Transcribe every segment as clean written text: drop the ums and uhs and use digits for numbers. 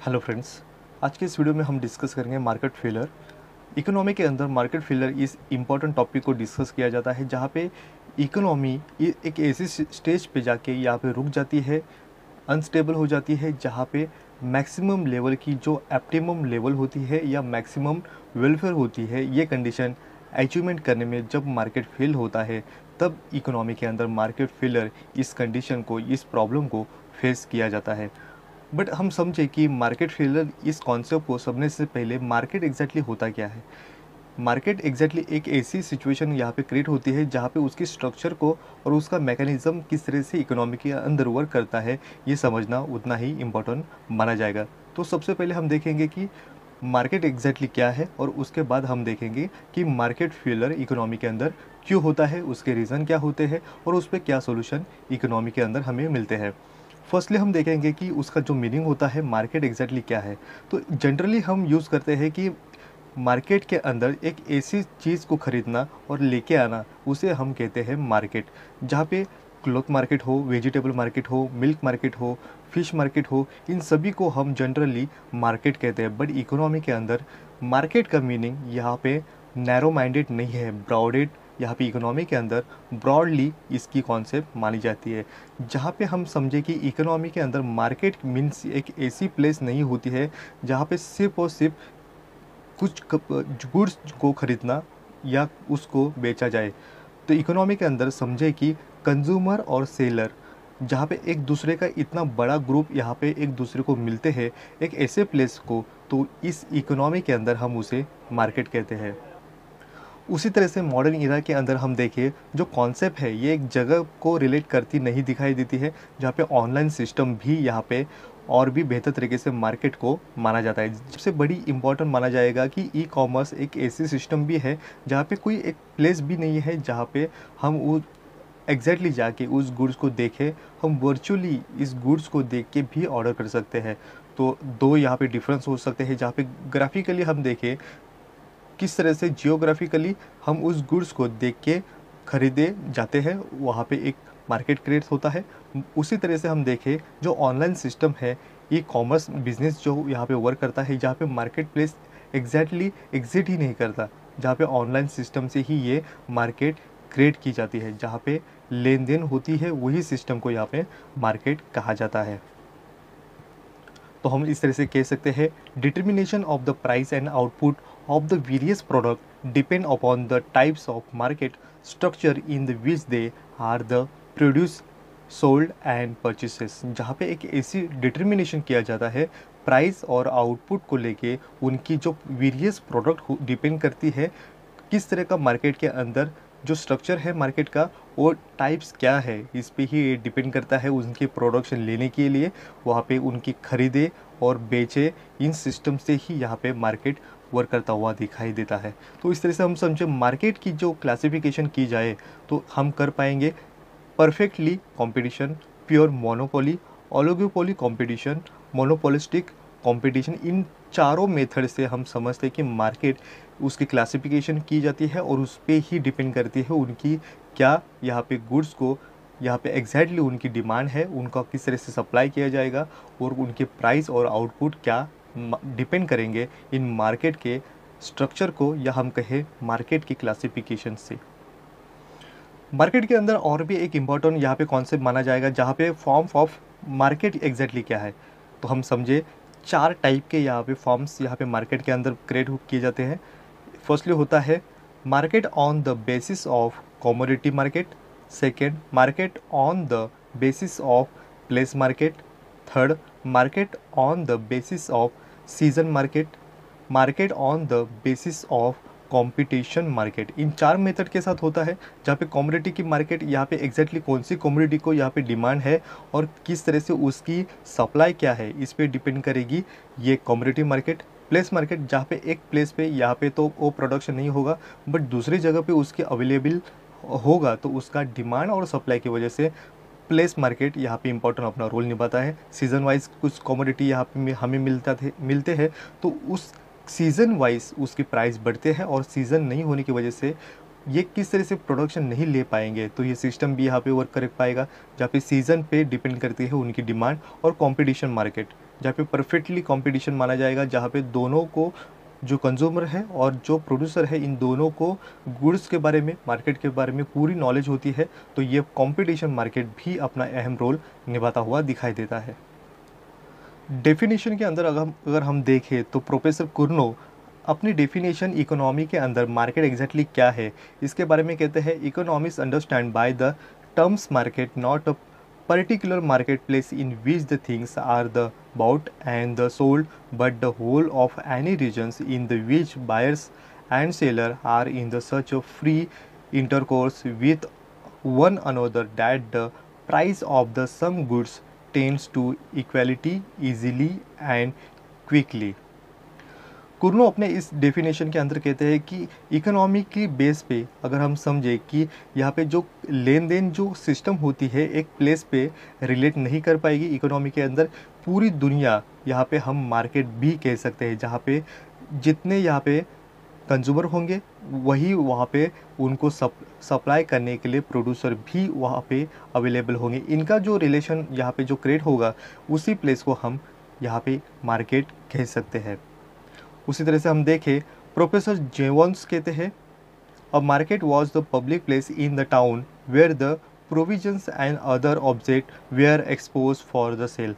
Hello friends. आज के इस वीडियो में हम डिस्कस करेंगे मार्केट फेलियर। इकोनॉमी के अंदर मार्केट फेलियर इस इम्पॉर्टेंट टॉपिक को डिस्कस किया जाता है जहाँ पे इकोनॉमी एक ऐसी स्टेज पे जाके यहाँ पे रुक जाती है, अनस्टेबल हो जाती है, जहाँ पे मैक्सिमम लेवल की जो ऑप्टिमम लेवल होती है या मैक्सिमम वेलफेयर होती है, ये कंडीशन अचीवमेंट करने में जब मार्केट फेल होता है तब इकोनॉमी के अंदर मार्केट फेलियर इस कंडीशन को, इस प्रॉब्लम को फेस किया जाता है। बट हम समझे कि मार्केट फेलियर इस कॉन्सेप्ट को समझने से पहले मार्केट एग्जैक्टली होता क्या है। मार्केट एग्जैक्टली एक ऐसी सिचुएशन यहाँ पे क्रिएट होती है जहाँ पे उसकी स्ट्रक्चर को और उसका मैकेनिज्म किस तरह से इकोनॉमी के अंदर वर्क करता है, ये समझना उतना ही इम्पोर्टेंट माना जाएगा। तो सबसे पहले हम देखेंगे कि मार्केट एग्जैक्टली क्या है और उसके बाद हम देखेंगे कि मार्केट फेलियर इकोनॉमी के अंदर क्यों होता है, उसके रीज़न क्या होते हैं और उस पर क्या सोल्यूशन इकोनॉमी के अंदर हमें मिलते हैं। फर्स्टली हम देखेंगे कि उसका जो मीनिंग होता है मार्केट एग्जैक्टली क्या है। तो जनरली हम यूज़ करते हैं कि मार्केट के अंदर एक ऐसी चीज़ को ख़रीदना और लेके आना, उसे हम कहते हैं मार्केट। जहाँ पे क्लॉथ मार्केट हो, वेजिटेबल मार्केट हो, मिल्क मार्केट हो, फिश मार्केट हो, इन सभी को हम जनरली मार्केट कहते हैं। बट इकोनॉमी के अंदर मार्केट का मीनिंग यहाँ पे नैरो माइंडेड नहीं है, ब्रॉडेड। यहाँ पे इकोनॉमी के अंदर ब्रॉडली इसकी कॉन्सेप्ट मानी जाती है, जहाँ पे हम समझे कि इकोनॉमी के अंदर मार्केट मीन्स एक ऐसी प्लेस नहीं होती है जहाँ पे सिर्फ और सिर्फ कुछ गुड्स को खरीदना या उसको बेचा जाए। तो इकोनॉमी के अंदर समझे कि कंज्यूमर और सेलर, जहाँ पे एक दूसरे का इतना बड़ा ग्रुप यहाँ पे एक दूसरे को मिलते हैं एक ऐसे प्लेस को, तो इस इकोनॉमी के अंदर हम उसे मार्केट कहते हैं। उसी तरह से मॉडर्न इरा के अंदर हम देखें, जो कॉन्सेप्ट है ये एक जगह को रिलेट करती नहीं दिखाई देती है, जहाँ पे ऑनलाइन सिस्टम भी यहाँ पे और भी बेहतर तरीके से मार्केट को माना जाता है। सबसे बड़ी इम्पोर्टेंट माना जाएगा कि ई कॉमर्स एक ऐसी सिस्टम भी है जहाँ पे कोई एक प्लेस भी नहीं है जहाँ पे हम वो एग्जैक्टली जाके उस गुड्स को देखें, हम वर्चुअली इस गुड्स को देख के भी ऑर्डर कर सकते हैं। तो दो यहाँ पे डिफरेंस हो सकते हैं, जहाँ पे ग्राफिकली हम देखें किस तरह से जियोग्राफिकली हम उस गुड्स को देख के खरीदे जाते हैं, वहाँ पे एक मार्केट क्रिएट होता है। उसी तरह से हम देखें जो ऑनलाइन सिस्टम है, ई कॉमर्स बिजनेस जो यहाँ पे वर्क करता है, जहाँ पे मार्केट प्लेस एग्जैक्टली एग्जिट ही नहीं करता, जहाँ पे ऑनलाइन सिस्टम से ही ये मार्केट क्रिएट की जाती है, जहाँ पे लेन देन होती है, वही सिस्टम को यहाँ पे मार्केट कहा जाता है। तो हम इस तरह से कह सकते हैं, determination of the price and output of the various product depend upon the types of market structure in the which they are the produce sold and purchases. जहाँ पे एक ऐसी डिटर्मिनेशन किया जाता है प्राइस और आउटपुट को लेके, उनकी जो वेरियस प्रोडक्ट डिपेंड करती है किस तरह का मार्केट के अंदर जो स्ट्रक्चर है मार्केट का और टाइप्स क्या है, इस पे ही डिपेंड करता है उनके प्रोडक्शन लेने के लिए वहाँ पे उनकी खरीदे और बेचे। इन सिस्टम से ही यहाँ पे मार्केट वर्क करता हुआ दिखाई देता है। तो इस तरह से हम समझे मार्केट की जो क्लासिफिकेशन की जाए तो हम कर पाएंगे perfectly competition, pure monopoly, oligopoly competition, monopolistic competition. इन चारों मेथड से हम समझते हैं कि मार्केट उसकी क्लासिफिकेशन की जाती है और उस पर ही डिपेंड करती है उनकी क्या यहाँ पे गुड्स को यहाँ पे एग्जैक्टली उनकी डिमांड है, उनका किस तरह से सप्लाई किया जाएगा और उनके प्राइस और आउटपुट क्या डिपेंड करेंगे इन मार्केट के स्ट्रक्चर को, या हम कहें मार्केट की क्लासिफिकेशन से। मार्केट के अंदर और भी एक इम्पॉर्टेंट यहाँ पे कॉन्सेप्ट माना जाएगा, जहाँ पे फॉर्म ऑफ मार्केट एग्जैक्टली क्या है। तो हम समझे चार टाइप के यहाँ पे फॉर्म्स यहाँ पे मार्केट के अंदर क्रिएट किए जाते हैं। फर्स्टली होता है market on the basis of commodity market, second market on the basis of place market, third market on the basis of season market, market on the basis of competition market. इन चार method के साथ होता है, जहाँ पे commodity की market यहाँ पे एग्जैक्टली कौन सी कमोडिटी को यहाँ पे डिमांड है और किस तरह से उसकी सप्लाई क्या है, इस पे डिपेंड करेगी ये कमोडिटी मार्केट। प्लेस मार्केट, जहाँ पे एक प्लेस पे यहाँ पे तो वो प्रोडक्शन नहीं होगा बट दूसरी जगह पे उसके अवेलेबल होगा, तो उसका डिमांड और सप्लाई की वजह से प्लेस मार्केट यहाँ पे इंपॉर्टेंट अपना रोल निभाता है। सीज़न वाइज कुछ कमोडिटी यहाँ पे हमें मिलते हैं, तो उस सीज़न वाइज उसके प्राइस बढ़ते हैं और सीज़न नहीं होने की वजह से ये किस तरह से प्रोडक्शन नहीं ले पाएंगे, तो ये सिस्टम भी यहाँ पे वर्क कर पाएगा, जहाँ पे सीज़न पे डिपेंड करती है उनकी डिमांड। और कंपटीशन मार्केट, जहाँ पे परफेक्टली कंपटीशन माना जाएगा, जहाँ पे दोनों को, जो कंज्यूमर है और जो प्रोड्यूसर है, इन दोनों को गुड्स के बारे में, मार्केट के बारे में पूरी नॉलेज होती है। तो ये कंपटीशन मार्केट भी अपना अहम रोल निभाता हुआ दिखाई देता है। डेफिनेशन के अंदर अगर हम देखें तो प्रोफेसर कुर्नो अपनी डेफिनेशन इकोनॉमी के अंदर मार्केट एग्जैक्टली क्या है इसके बारे में कहते हैं, economics understand by the terms market not a particular marketplace in which the things are the bought and the sold, but the whole of any regions in the which buyers and seller are in the search of free intercourse with one another, that the price of the some goods tends to equality easily and quickly। कुर्नो अपने इस definition के अंदर कहते हैं कि economy की base पे अगर हम समझे कि यहाँ पे जो लेन देन जो सिस्टम होती है एक प्लेस पे रिलेट नहीं कर पाएगी इकोनॉमी के अंदर, पूरी दुनिया यहाँ पे हम मार्केट भी कह सकते हैं, जहाँ पे जितने यहाँ पे कंज्यूमर होंगे वही वहाँ पे उनको सप्लाई करने के लिए प्रोड्यूसर भी वहाँ पे अवेलेबल होंगे। इनका जो रिलेशन यहाँ पे जो क्रिएट होगा उसी प्लेस को हम यहाँ पे मार्केट कह सकते हैं। उसी तरह से हम देखें, प्रोफेसर जेवंस कहते हैं, a market was the public place in the town where the provisions and other object where expose for the sale.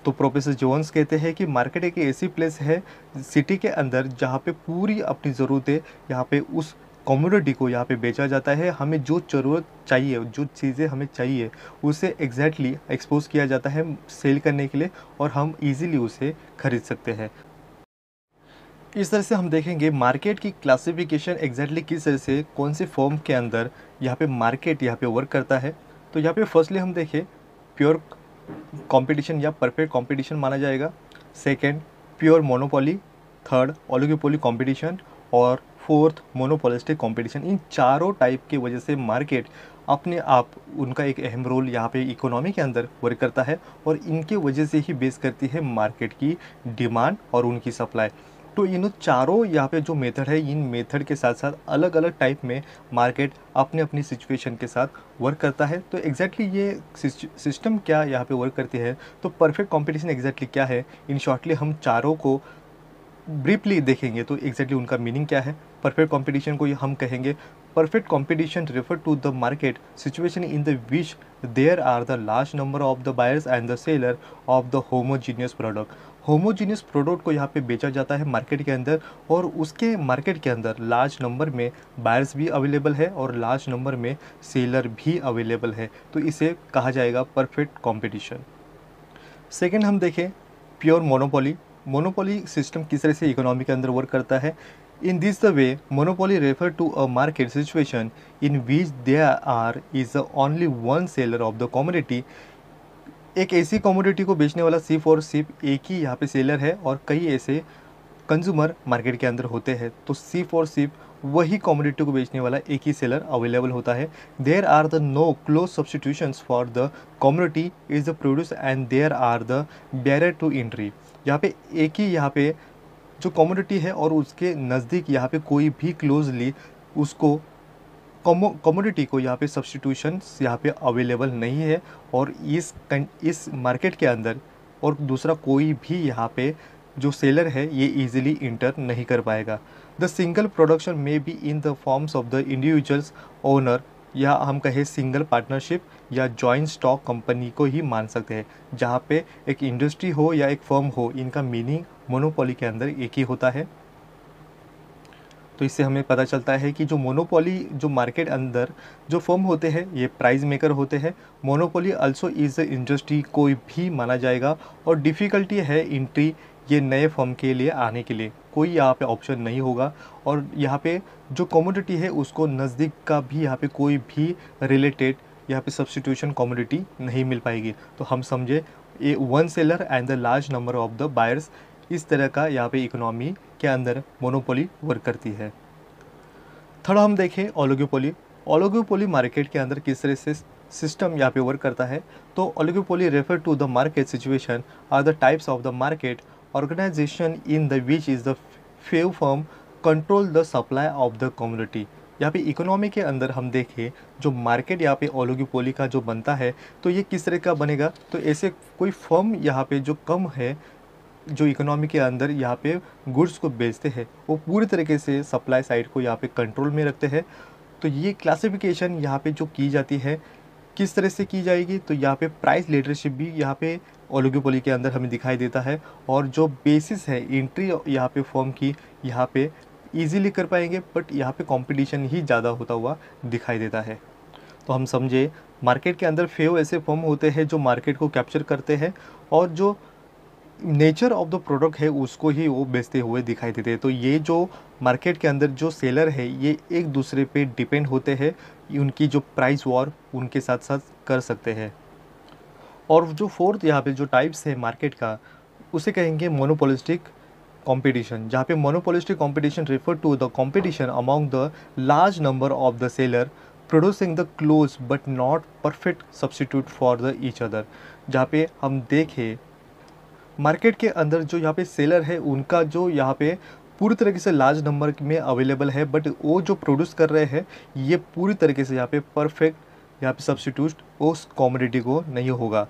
तो प्रोफेसर जेवंस कहते हैं कि मार्केट एक ऐसी प्लेस है सिटी के अंदर जहाँ पे पूरी अपनी ज़रूरतें यहाँ पे उस कम्युनिटी को यहाँ पे बेचा जाता है। हमें जो ज़रूरत चाहिए, जो चीज़ें हमें चाहिए उसे एग्जैक्टली एक्सपोज किया जाता है सेल करने के लिए और हम इजीली उसे खरीद सकते हैं। इस तरह से हम देखेंगे मार्केट की क्लासिफिकेशन एग्जैक्टली किस तरह से कौन से फॉर्म के अंदर यहाँ पे मार्केट यहाँ पे वर्क करता है। तो यहाँ पे फर्स्टली हम देखें प्योर कंपटीशन या परफेक्ट कंपटीशन माना जाएगा, second pure monopoly, third oligopoly competition और फोर्थ मोनोपोलिस्टिक कंपटीशन। इन चारों टाइप की वजह से मार्केट अपने आप उनका एक अहम रोल यहाँ पे इकोनॉमी के अंदर वर्क करता है और इनके वजह से ही बेस करती है मार्केट की डिमांड और उनकी सप्लाई। तो इन चारों यहाँ पे जो मेथड है, इन मेथड के साथ साथ अलग अलग टाइप में मार्केट अपने अपनी सिचुएशन के साथ वर्क करता है। तो एग्जैक्टली ये सिस्टम क्या यहाँ पे वर्क करती है, तो परफेक्ट कंपटीशन एग्जैक्टली क्या है, इन शॉर्टली हम चारों को ब्रीफली देखेंगे तो एग्जैक्टली उनका मीनिंग क्या है। परफेक्ट कंपटीशन को हम कहेंगे, perfect competition refer to the market situation in the which there are the large number of the buyers and the seller of the homogeneous product. Homogeneous product को यहाँ पे बेचा जाता है मार्केट के अंदर और उसके मार्केट के अंदर लार्ज नंबर में बायर्स भी अवेलेबल है और लार्ज नंबर में सेलर भी अवेलेबल है। तो इसे कहा जाएगा परफेक्ट कंपटीशन। सेकेंड हम देखें प्योर मोनोपोली। मोनोपोली सिस्टम किस तरह से इकोनॉमी के अंदर वर्क करता है। In this the way monopoly refer to a market situation in which there are is only one seller of the commodity. एक ऐसी कमोडिटी को बेचने वाला सिर्फ और सिर्फ एक ही यहाँ पे सेलर है और कई ऐसे कंज्यूमर मार्केट के अंदर होते हैं। तो सिर्फ और सिर्फ वही कमोडिटी को बेचने वाला एक ही सेलर अवेलेबल होता है। There are the no close substitutions for the commodity is the produce and there are the barrier to entry. यहाँ पे एक ही यहाँ पे जो कमोडिटी है और उसके नज़दीक यहाँ पे कोई भी क्लोजली उसको कमोडिटी को यहाँ पे सब्सटीट्यूशंस यहाँ पे अवेलेबल नहीं है और इस मार्केट के अंदर और दूसरा कोई भी यहाँ पे जो सेलर है ये इजीली इंटर नहीं कर पाएगा। द सिंगल प्रोडक्शन में be in the forms of the individuals owner, या हम कहें सिंगल पार्टनरशिप या जॉइंट स्टॉक कंपनी को ही मान सकते हैं, जहाँ पे एक इंडस्ट्री हो या एक फर्म हो, इनका मीनिंग मोनोपोली के अंदर एक ही होता है। तो इससे हमें पता चलता है कि जो मोनोपोली जो मार्केट अंदर जो फर्म होते हैं ये प्राइस मेकर होते हैं। मोनोपोली अल्सो इज़ इंडस्ट्री कोई भी माना जाएगा और डिफ़िकल्टी है एंट्री ये नए फर्म के लिए आने के लिए, कोई यहाँ पे ऑप्शन नहीं होगा और यहाँ पे जो कमोडिटी है उसको नज़दीक का भी यहाँ पे कोई भी रिलेटेड यहाँ पे सब्सटीट्यूशन कमोडिटी नहीं मिल पाएगी। तो हम समझे a one seller and the large number of the buyers, इस तरह का यहाँ पे इकोनॉमी के अंदर मोनोपोली वर्क करती है। थर्ड हम देखें ओलिगोपोली। ओलिगोपोली मार्केट के अंदर किस तरह से सिस्टम यहाँ पे वर्क करता है। तो oligopoly refer to the market situation are the types of the market organization in the which is the few firm control the supply of the commodity। यहाँ पे इकोनॉमी के अंदर हम देखें जो मार्केट यहाँ पे ओलिगोपोली का जो बनता है, तो ये किस तरह का बनेगा, तो ऐसे कोई फर्म यहाँ पे जो कम है, जो इकोनॉमी के अंदर यहाँ पे गुड्स को बेचते हैं, वो पूरी तरीके से सप्लाई साइड को यहाँ पे कंट्रोल में रखते हैं। तो ये क्लासिफिकेशन यहाँ पे जो की जाती है किस तरह से की जाएगी, तो यहाँ पे प्राइस लीडरशिप भी यहाँ पे ओलिगोपोली के अंदर हमें दिखाई देता है, और जो बेसिस है एंट्री यहाँ पे फर्म की यहाँ पे इजीली कर पाएंगे, बट यहाँ पे कंपटीशन ही ज़्यादा होता हुआ दिखाई देता है। तो हम समझे मार्केट के अंदर फेव ऐसे फर्म होते हैं जो मार्केट को कैप्चर करते हैं, और जो नेचर ऑफ द प्रोडक्ट है उसको ही वो बेचते हुए दिखाई देते हैं। तो ये जो मार्केट के अंदर जो सेलर है ये एक दूसरे पे डिपेंड होते हैं, उनकी जो प्राइस वॉर उनके साथ साथ कर सकते हैं। और जो फोर्थ यहाँ पे जो टाइप्स है मार्केट का, उसे कहेंगे मोनोपोलिस्टिक कंपटीशन, जहाँ पे monopolistic competition refer to the competition among the large number of the seller producing the close but not perfect substitute for the each other. जहाँ पे हम देखें मार्केट के अंदर जो यहाँ पे सेलर है उनका जो यहाँ पे पूरी तरीके से लार्ज नंबर में अवेलेबल है, बट वो जो प्रोड्यूस कर रहे हैं ये पूरी तरीके से यहाँ पे परफेक्ट यहाँ पे सब्स्टिट्यूट उस कॉमोडिटी को नहीं होगा।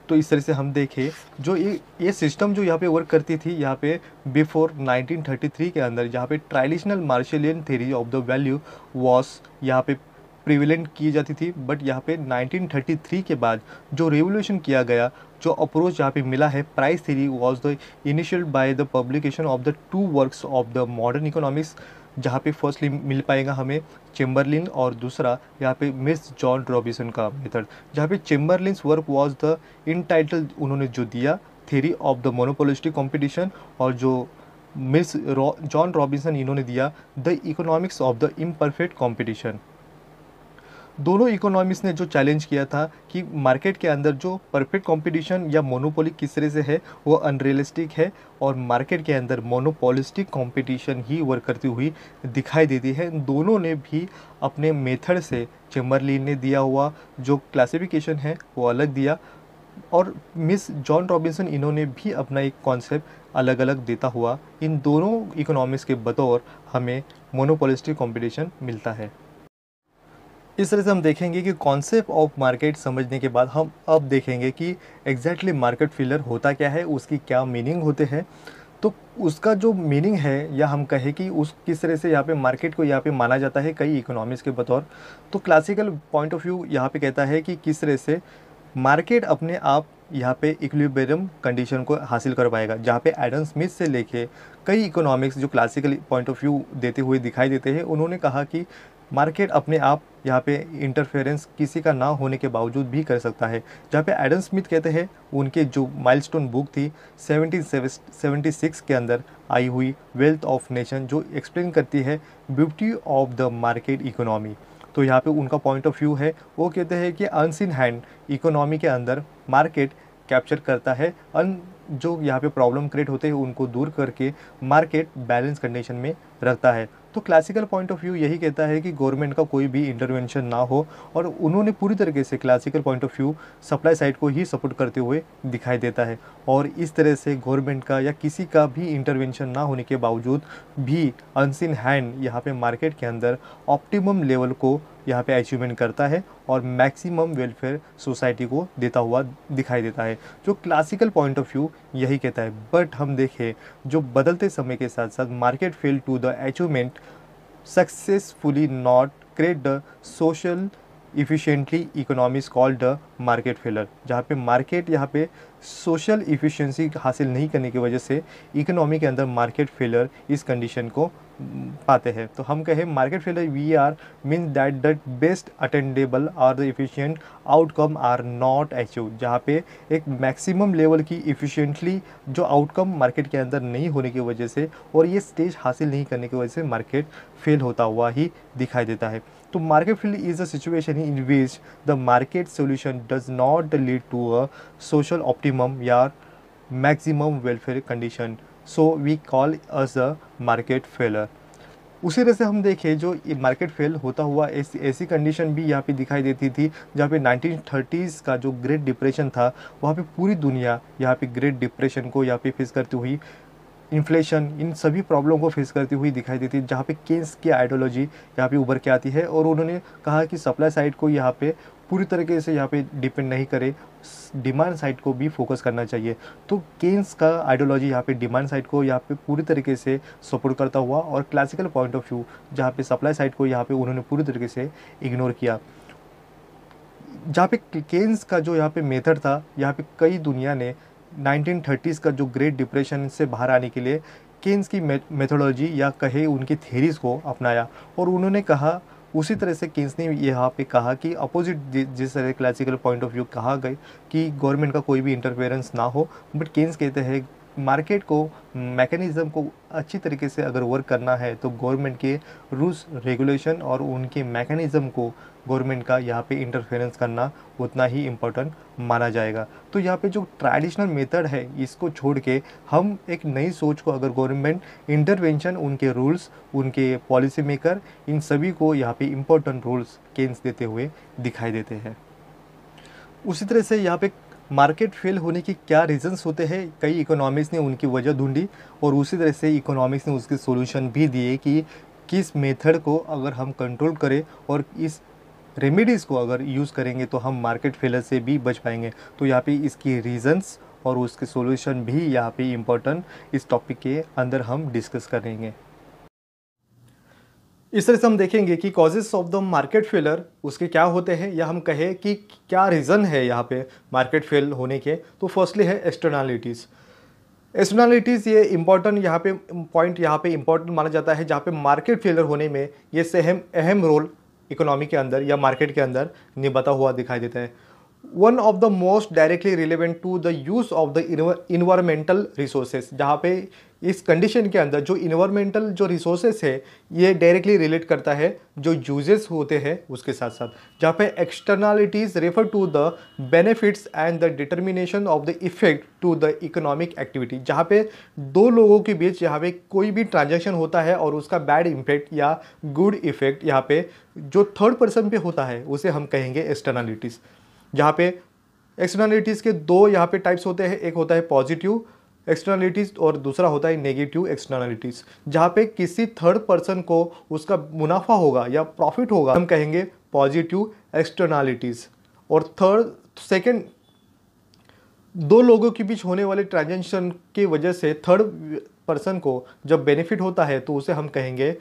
तो इस तरह से हम देखें जो ये सिस्टम जो यहाँ पे वर्क करती थी यहाँ पे बिफोर 1933 के अंदर, जहाँ पे traditional Marshallian theory of the value was यहाँ पे प्रिविलेंट की जाती थी, बट यहाँ पे 1933 के बाद जो रेवोल्यूशन किया गया, जो अप्रोच यहाँ पे मिला है price theory was the initial by the publication of the two works of the modern economics, जहाँ पे फर्स्टली मिल पाएगा हमें चेम्बरलिन, और दूसरा यहाँ पे मिस जॉन रॉबिन्सन का मेथड। जहाँ पे Chamberlin's work was the in title उन्होंने जो दिया theory of the monopolistic competition, और जो मिस जॉन रॉबिन्सन इन्होंने दिया the economics of the imperfect competition. दोनों इकोनॉमिक्स ने जो चैलेंज किया था कि मार्केट के अंदर जो परफेक्ट कंपटीशन या मोनोपोली किस तरह से है वो अनरियलिस्टिक है, और मार्केट के अंदर मोनोपोलिस्टिक कंपटीशन ही वर्क करती हुई दिखाई देती है। दोनों ने भी अपने मेथड से, चेम्बरलिन ने दिया हुआ जो क्लासिफिकेशन है वो अलग दिया, और मिस जॉन रॉबिन्सन इन्होंने भी अपना एक कॉन्सेप्ट अलग अलग देता हुआ इन दोनों इकोनॉमिक्स के बतौर हमें मोनोपोलिस्टिक कंपटीशन मिलता है। इस तरह से हम देखेंगे कि कॉन्सेप्ट ऑफ मार्केट समझने के बाद हम अब देखेंगे कि एग्जैक्टली मार्केट फेलियर होता क्या है, उसकी क्या मीनिंग होते हैं। तो उसका जो मीनिंग है, या हम कहें कि उस किस तरह से यहाँ पे मार्केट को यहाँ पे माना जाता है कई इकोनॉमिक्स के बतौर, तो क्लासिकल पॉइंट ऑफ व्यू यहाँ पे कहता है कि किस तरह से मार्केट अपने आप यहाँ पे इक्विलिब्रियम कंडीशन को हासिल कर पाएगा, जहाँ पे एडम स्मिथ से लेके कई इकोनॉमिक्स जो क्लासिकल पॉइंट ऑफ व्यू देते हुए दिखाई देते हैं, उन्होंने कहा कि मार्केट अपने आप यहाँ पे इंटरफेरेंस किसी का ना होने के बावजूद भी कर सकता है। जहाँ पे एडम स्मिथ कहते हैं, उनके जो माइलस्टोन बुक थी 1776 के अंदर आई हुई वेल्थ ऑफ नेशन, जो एक्सप्लेन करती है beauty of the market economy. तो यहाँ पे उनका पॉइंट ऑफ व्यू है, वो कहते हैं कि अनसीन हैंड इकोनॉमी के अंदर मार्केट कैप्चर करता है, जो यहाँ पे प्रॉब्लम क्रिएट होते हैं उनको दूर करके मार्केट बैलेंस कंडीशन में रखता है। तो क्लासिकल पॉइंट ऑफ व्यू यही कहता है कि गवर्नमेंट का कोई भी इंटरवेंशन ना हो, और उन्होंने पूरी तरीके से classical point of view supply side को ही सपोर्ट करते हुए दिखाई देता है, और इस तरह से गवर्नमेंट का या किसी का भी इंटरवेंशन ना होने के बावजूद भी अनसीन हैंड यहाँ पे मार्केट के अंदर ऑप्टिमम लेवल को यहाँ पे अचीवमेंट करता है और मैक्सिमम वेलफेयर सोसाइटी को देता हुआ दिखाई देता है, जो क्लासिकल पॉइंट ऑफ व्यू यही कहता है। बट हम देखें जो बदलते समय के साथ साथ market fail to the achievement successfully not create the social efficiently economics called the market failure, जहाँ पे मार्केट यहाँ पे सोशल इफ़िशिएंसी हासिल नहीं करने की वजह से इकोनॉमी के अंदर मार्केट फेलर इस कंडीशन को पाते हैं। तो हम कहें market failure we are mean that the best attainable और the efficient outcome are not achieve, जहाँ पे एक मैक्सिमम लेवल की इफ़िशिएंटली जो आउटकम मार्केट के अंदर नहीं होने की वजह से और ये स्टेज हासिल नहीं करने की वजह से मार्केट फेल होता हुआ ही दिखाई देता है। तो market fail is a situation in which the market solution does not lead to a social optimum या maximum welfare condition, so we call us a market failure. उसी तरह से हम देखें जो मार्केट फेल होता हुआ ऐसी कंडीशन भी यहाँ पे दिखाई देती थी, जहाँ पे 1930s का जो ग्रेट डिप्रेशन था वहाँ पे पूरी दुनिया यहाँ पे ग्रेट डिप्रेशन को यहाँ पे फेस करती हुई इन्फ्लेशन, इन सभी प्रॉब्लम को फेस करती हुई दिखाई देती है, जहाँ पे केन्स की आइडियोलॉजी यहाँ पे उभर के आती है। और उन्होंने कहा कि सप्लाई साइड को यहाँ पे पूरी तरीके से यहाँ पे डिपेंड नहीं करे, डिमांड साइड को भी फोकस करना चाहिए। तो केन्स का आइडियोलॉजी यहाँ पे डिमांड साइड को यहाँ पे पूरी तरीके से सपोर्ट करता हुआ, और क्लासिकल पॉइंट ऑफ व्यू जहाँ पे सप्लाई साइड को यहाँ पे उन्होंने पूरी तरीके से इग्नोर किया। जहाँ पे केन्स का जो यहाँ पे मेथड था, यहाँ पे कई दुनिया ने 1930s का जो ग्रेट डिप्रेशन से बाहर आने के लिए केन्स की मेथोडोलॉजी या कहे उनकी थेरीज़ को अपनाया। और उन्होंने कहा, उसी तरह से केन्स ने यहाँ पे कहा कि अपोजिट जिस तरह क्लासिकल पॉइंट ऑफ व्यू कहा गया कि गवर्नमेंट का कोई भी इंटरफेरेंस ना हो, बट केन्स कहते हैं मार्केट को, मैकेनिज़्म को अच्छी तरीके से अगर वर्क करना है तो गवर्नमेंट के रूल्स रेगुलेशन और उनके मैकेनिज़्म को गवर्नमेंट का यहाँ पे इंटरफेरेंस करना उतना ही इम्पोर्टेंट माना जाएगा। तो यहाँ पे जो ट्रेडिशनल मेथड है इसको छोड़ के हम एक नई सोच को, अगर गवर्नमेंट इंटरवेंशन, उनके रूल्स, उनके पॉलिसी मेकर, इन सभी को यहाँ पे इम्पोर्टेंट रूल्स केन्स देते हुए दिखाई देते हैं। उसी तरह से यहाँ पे मार्केट फेल होने के क्या रीजंस होते हैं, कई इकोनॉमिक्स ने उनकी वजह ढूंढी, और उसी तरह से इकोनॉमिक्स ने उसके सॉल्यूशन भी दिए कि किस मेथड को अगर हम कंट्रोल करें और इस रेमेडीज़ को अगर यूज़ करेंगे तो हम मार्केट फेलर से भी बच पाएंगे। तो यहाँ पे इसकी रीजंस और उसके सॉल्यूशन भी यहाँ पे इम्पोर्टेंट इस टॉपिक के अंदर हम डिस्कस करेंगे। इस तरह से हम देखेंगे कि causes of the market failure उसके क्या होते हैं, या हम कहें कि क्या रीज़न है यहाँ पे मार्केट फेल होने के। तो फर्स्टली है एक्सटर्नलिटीज़। एक्सटर्नलिटीज़ ये इम्पॉर्टेंट यहाँ पे पॉइंट यहाँ पे इम्पॉर्टेंट माना जाता है, जहाँ पे मार्केट फेलर होने में ये अहम रोल इकोनॉमी के अंदर या मार्केट के अंदर निभाता हुआ दिखाई देता है। One of the most directly relevant to the use of the environmental resources, जहाँ पे इस कंडीशन के अंदर जो इन्वायरमेंटल जो रिसोर्सेज है ये डायरेक्टली रिलेट करता है जो यूजेस होते हैं उसके साथ साथ। जहाँ पे externalities refer to the benefits and the determination of the effect to the economic activity, जहाँ पे दो लोगों के बीच यहाँ पे कोई भी ट्रांजैक्शन होता है और उसका बैड इम्पैक्ट या गुड इफेक्ट यहाँ पे जो थर्ड पर्सन पे होता है उसे हम कहेंगे एक्सटर्नलिटीज़। जहाँ पे एक्सटर्नलिटीज़ के दो यहाँ पे टाइप्स होते हैं, एक होता है पॉजिटिव एक्सटर्नलिटीज़ और दूसरा होता है नेगेटिव एक्सटर्नलिटीज़। जहाँ पे किसी थर्ड पर्सन को उसका मुनाफा होगा या प्रॉफिट होगा हम कहेंगे पॉजिटिव एक्सटर्नलिटीज़। और सेकंड, दो लोगों के बीच होने वाले ट्रांजैक्शन की वजह से थर्ड पर्सन को जब बेनिफिट होता है तो उसे हम कहेंगे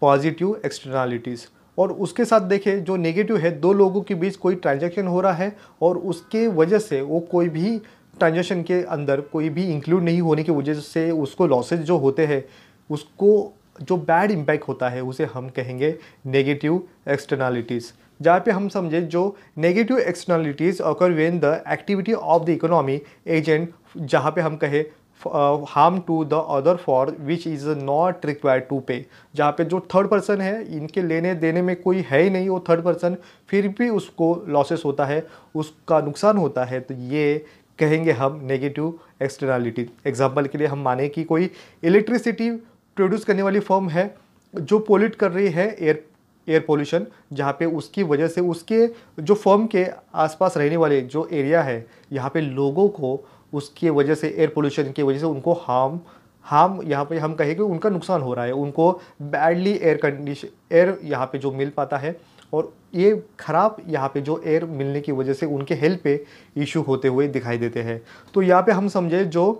पॉजिटिव एक्सटर्नलिटीज़। और उसके साथ देखें जो नेगेटिव है, दो लोगों के बीच कोई ट्रांजैक्शन हो रहा है और उसके वजह से वो कोई भी ट्रांजैक्शन के अंदर कोई भी इंक्लूड नहीं होने की वजह से उसको लॉसेज जो होते हैं, उसको जो बैड इम्पैक्ट होता है उसे हम कहेंगे नेगेटिव एक्सटर्नलिटीज़। जहाँ पे हम समझे जो negative externalities occur when the activity of the economy agent, जहाँ पे हम कहें harm to the other for which is not required to pay, जहाँ पे जो थर्ड पर्सन है इनके लेने देने में कोई है ही नहीं वो थर्ड पर्सन, फिर भी उसको लॉसेस होता है, उसका नुकसान होता है, तो ये कहेंगे हम नेगेटिव एक्सटर्नलिटी। एग्जाम्पल के लिए हम माने कि कोई इलेक्ट्रिसिटी प्रोड्यूस करने वाली फर्म है जो पोल्यूट कर रही है एयर पोल्यूशन, जहाँ पे उसकी वजह से उसके जो फर्म के आसपास रहने वाले जो एरिया है यहाँ पे लोगों को उसकी वजह से एयर पोल्यूशन की वजह से उनको हार्म यहाँ पे हम कहेंगे उनका नुकसान हो रहा है, उनको बैडली एयर यहाँ पे जो मिल पाता है और ये ख़राब यहाँ पे जो एयर मिलने की वजह से उनके हेल्थ पे इशू होते हुए दिखाई देते हैं। तो यहाँ पे हम समझे जो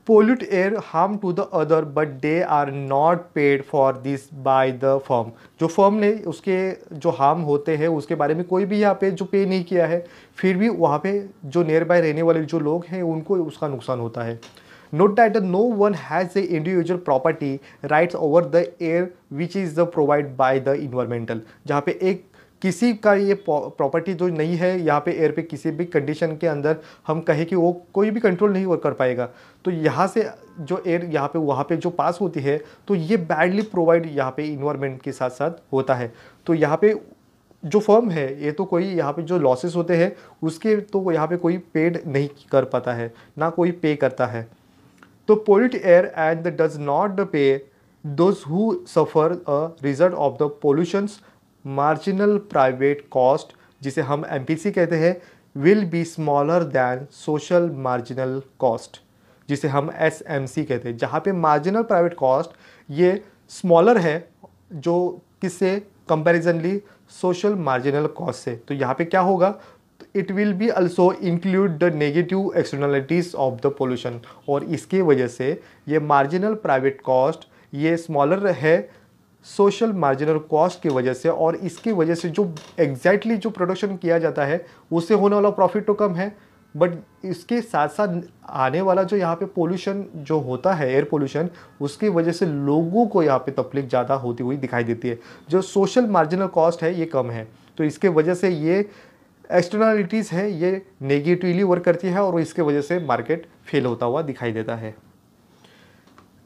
pollute air harm to the other but they are not paid for this by the firm, जो फर्म ने उसके जो हार्म होते हैं उसके बारे में कोई भी यहाँ पे जो पे नहीं किया है, फिर भी वहाँ पे जो नियर बाय रहने वाले जो लोग हैं उनको उसका नुकसान होता है। Note that no one has the individual property rights over the air which is the provided by the environmental, जहाँ पे एक किसी का ये प्रॉपर्टी जो नहीं है यहाँ पे एयर पे किसी भी कंडीशन के अंदर हम कहें कि वो कोई भी कंट्रोल नहीं कर पाएगा। तो यहाँ से जो एयर यहाँ पे वहाँ पे जो पास होती है तो ये बैडली प्रोवाइड यहाँ पे इन्वायरमेंट के साथ साथ होता है। तो यहाँ पे जो फर्म है ये तो कोई यहाँ पे जो लॉसेस होते हैं उसके तो यहाँ पे कोई पेड नहीं कर पाता है, ना कोई पे करता है। तो pollute air and does not pay those who suffer a result of the pollution's marginal private cost, जिसे हम MPC कहते हैं, will be smaller than social marginal cost, जिसे हम SMC कहते हैं, जहाँ पे मार्जिनल प्राइवेट कॉस्ट ये स्मॉलर है जो किससे कंपैरिजनली सोशल मार्जिनल कॉस्ट से। तो यहाँ पे क्या होगा, it will be also include the negative externalities of the pollution, और इसकी वजह से ये मार्जिनल प्राइवेट कॉस्ट ये स्मॉलर है सोशल मार्जिनल कॉस्ट की वजह से, और इसकी वजह से जो एग्जैक्टली जो प्रोडक्शन किया जाता है उससे होने वाला प्रॉफिट तो कम है, बट इसके साथ साथ आने वाला जो यहाँ पे पोल्यूशन जो होता है, एयर पोल्यूशन, उसकी वजह से लोगों को यहाँ पे तकलीफ ज़्यादा होती हुई दिखाई देती है। जो सोशल मार्जिनल कॉस्ट है ये कम है, तो इसके वजह से ये एक्सटर्नलिटीज़ है ये नेगेटिवली वर्क करती है, और इसके वजह से मार्केट फेल होता हुआ दिखाई देता है।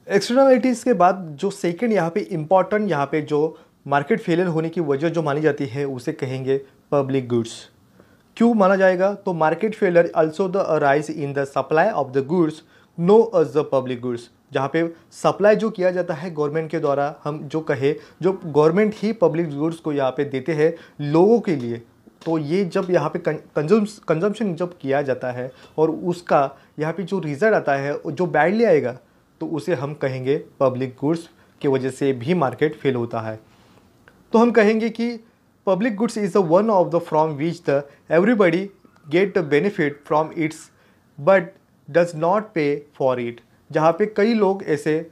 एक्सटर्नलिटीज़ के बाद जो सेकंड यहाँ पे इम्पॉर्टेंट यहाँ पे जो मार्केट फेलियर होने की वजह जो मानी जाती है उसे कहेंगे पब्लिक गुड्स। क्यों माना जाएगा, तो market failure also the arise in the supply of the goods no as the public goods, जहाँ पे सप्लाई जो किया जाता है गवर्नमेंट के द्वारा, हम जो कहे जो गवर्नमेंट ही पब्लिक गुड्स को यहाँ पे देते हैं लोगों के लिए, तो ये जब यहाँ पे कंजम्पशन जब किया जाता है और उसका यहाँ पे जो रिजल्ट आता है जो बैडली आएगा, तो उसे हम कहेंगे पब्लिक गुड्स की वजह से भी मार्केट फेल होता है। तो हम कहेंगे कि public goods is the one of the from which the everybody get the benefit from its but does not पे फॉर इट, जहाँ पे कई लोग ऐसे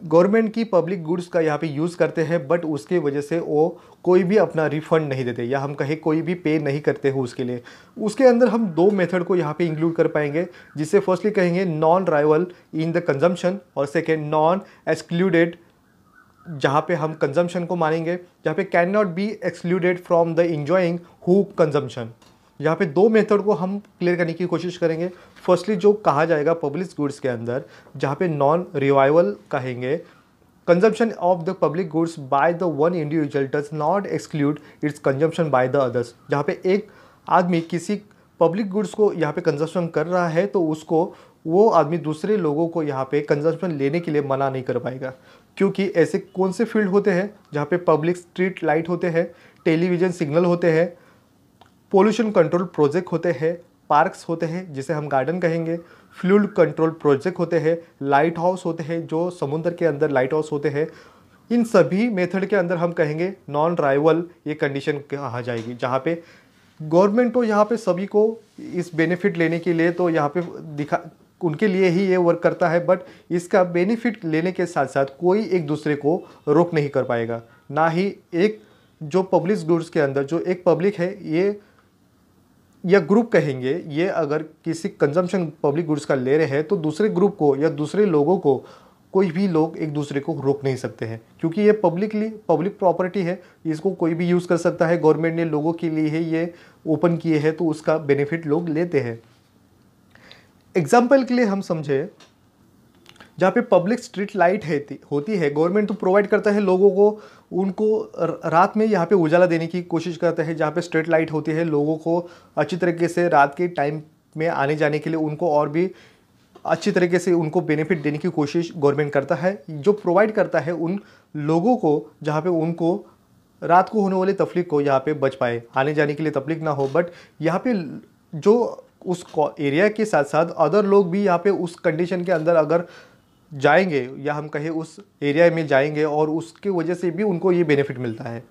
गवर्नमेंट की पब्लिक गुड्स का यहाँ पे यूज़ करते हैं, बट उसके वजह से वो कोई भी अपना रिफंड नहीं देते, या हम कहें कोई भी पे नहीं करते हो उसके लिए। उसके अंदर हम दो मेथड को यहाँ पे इंक्लूड कर पाएंगे, जिसे फर्स्टली कहेंगे non rival in the consumption, और सेकेंड नॉन एक्सक्लूडेड, जहाँ पे हम कंजम्पशन को मानेंगे, जहाँ पे can not be excluded from the enjoying who consumption. यहाँ पे दो मेथड को हम क्लियर करने की कोशिश करेंगे। फर्स्टली जो कहा जाएगा पब्लिक गुड्स के अंदर, जहाँ पे नॉन रिवाइवल कहेंगे, consumption of the public goods by the one individual does not exclude it's consumption by the others, जहाँ पे एक आदमी किसी पब्लिक गुड्स को यहाँ पे कंजम्पशन कर रहा है तो उसको वो आदमी दूसरे लोगों को यहाँ पे कंजम्पशन लेने के लिए मना नहीं कर पाएगा, क्योंकि ऐसे कौन से फील्ड होते हैं जहाँ पे पब्लिक स्ट्रीट लाइट होते हैं, टेलीविज़न सिग्नल होते हैं, पोल्यूशन कंट्रोल प्रोजेक्ट होते हैं, पार्क्स होते हैं जिसे हम गार्डन कहेंगे, फ्लूइड कंट्रोल प्रोजेक्ट होते हैं, लाइट हाउस होते हैं जो समुद्र के अंदर लाइट हाउस होते हैं। इन सभी मेथड के अंदर हम कहेंगे नॉन राइवल ये कंडीशन कहा जाएगी, जहाँ पे गवर्नमेंट तो यहाँ पे सभी को इस बेनिफिट लेने के लिए तो यहाँ पे उनके लिए ही ये वर्क करता है, बट इसका बेनिफिट लेने के साथ साथ कोई एक दूसरे को रोक नहीं कर पाएगा, ना ही एक जो पब्लिक गुड्स के अंदर जो एक पब्लिक है ये या ग्रुप कहेंगे, ये अगर किसी कंजम्पशन पब्लिक गुड्स का ले रहे हैं तो दूसरे ग्रुप को या दूसरे लोगों को कोई भी लोग एक दूसरे को रोक नहीं सकते हैं, क्योंकि ये पब्लिक प्रॉपर्टी है, इसको कोई भी यूज़ कर सकता है। गवर्नमेंट ने लोगों के लिए ही ये ओपन किए हैं तो उसका बेनिफिट लोग लेते हैं। एग्जाम्पल के लिए हम समझे, जहाँ पे पब्लिक स्ट्रीट लाइट होती है, गवर्नमेंट तो प्रोवाइड करता है लोगों को, उनको रात में यहाँ पे उजाला देने की कोशिश करता है। जहाँ पे स्ट्रीट लाइट होती है लोगों को अच्छी तरीके से रात के टाइम में आने जाने के लिए उनको और भी अच्छी तरीके से उनको बेनिफिट देने की कोशिश गवर्नमेंट करता है, जो प्रोवाइड करता है उन लोगों को जहाँ पे उनको रात को होने वाली तकलीफ को यहाँ पे बच पाए, आने जाने के लिए तकलीफ ना हो। बट यहाँ पे जो उस एरिया के साथ साथ अदर लोग भी यहाँ पे उस कंडीशन के अंदर अगर जाएंगे या हम कहें उस एरिया में जाएंगे और उसकी वजह से भी उनको ये बेनिफिट मिलता है,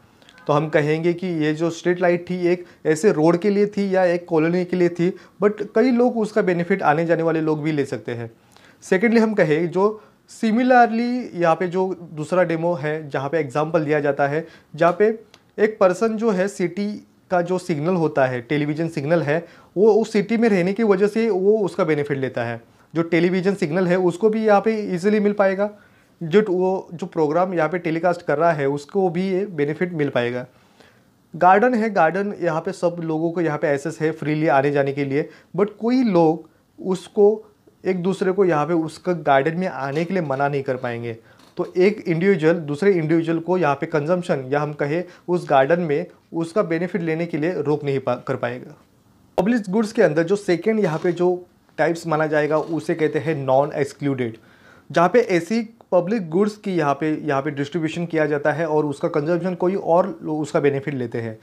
तो हम कहेंगे कि ये जो स्ट्रीट लाइट थी एक ऐसे रोड के लिए थी या एक कॉलोनी के लिए थी, बट कई लोग उसका बेनिफिट आने जाने वाले लोग भी ले सकते हैं। सेकेंडली हम कहें जो सिमिलरली यहाँ पे जो दूसरा डेमो है जहाँ पे एग्जांपल दिया जाता है, जहाँ पे एक पर्सन जो है सिटी का जो सिग्नल होता है, टेलीविज़न सिग्नल है, वो उस सिटी में रहने की वजह से वो उसका बेनिफिट लेता है। जो टेलीविज़न सिग्नल है उसको भी यहाँ पे इजीली मिल पाएगा, जो प्रोग्राम यहाँ पे टेलीकास्ट कर रहा है उसको भी ये बेनिफिट मिल पाएगा। गार्डन है, गार्डन यहाँ पे सब लोगों को यहाँ पे एक्सेस है फ्रीली आने जाने के लिए, बट कोई लोग उसको एक दूसरे को यहाँ पे उसका गार्डन में आने के लिए मना नहीं कर पाएंगे। तो एक इंडिविजुअल दूसरे इंडिविजुअल को यहाँ पे कंजम्पशन या हम कहें उस गार्डन में उसका बेनिफिट लेने के लिए रोक नहीं कर पाएगा। पब्लिक गुड्स के अंदर जो सेकेंड यहाँ पे जो टाइप्स माना जाएगा उसे कहते हैं नॉन एक्सक्लूडेड, जहाँ पे ऐसी पब्लिक गुड्स की यहाँ पे डिस्ट्रीब्यूशन किया जाता है और उसका कंजम्पशन कोई और लोग उसका बेनिफिट लेते हैं।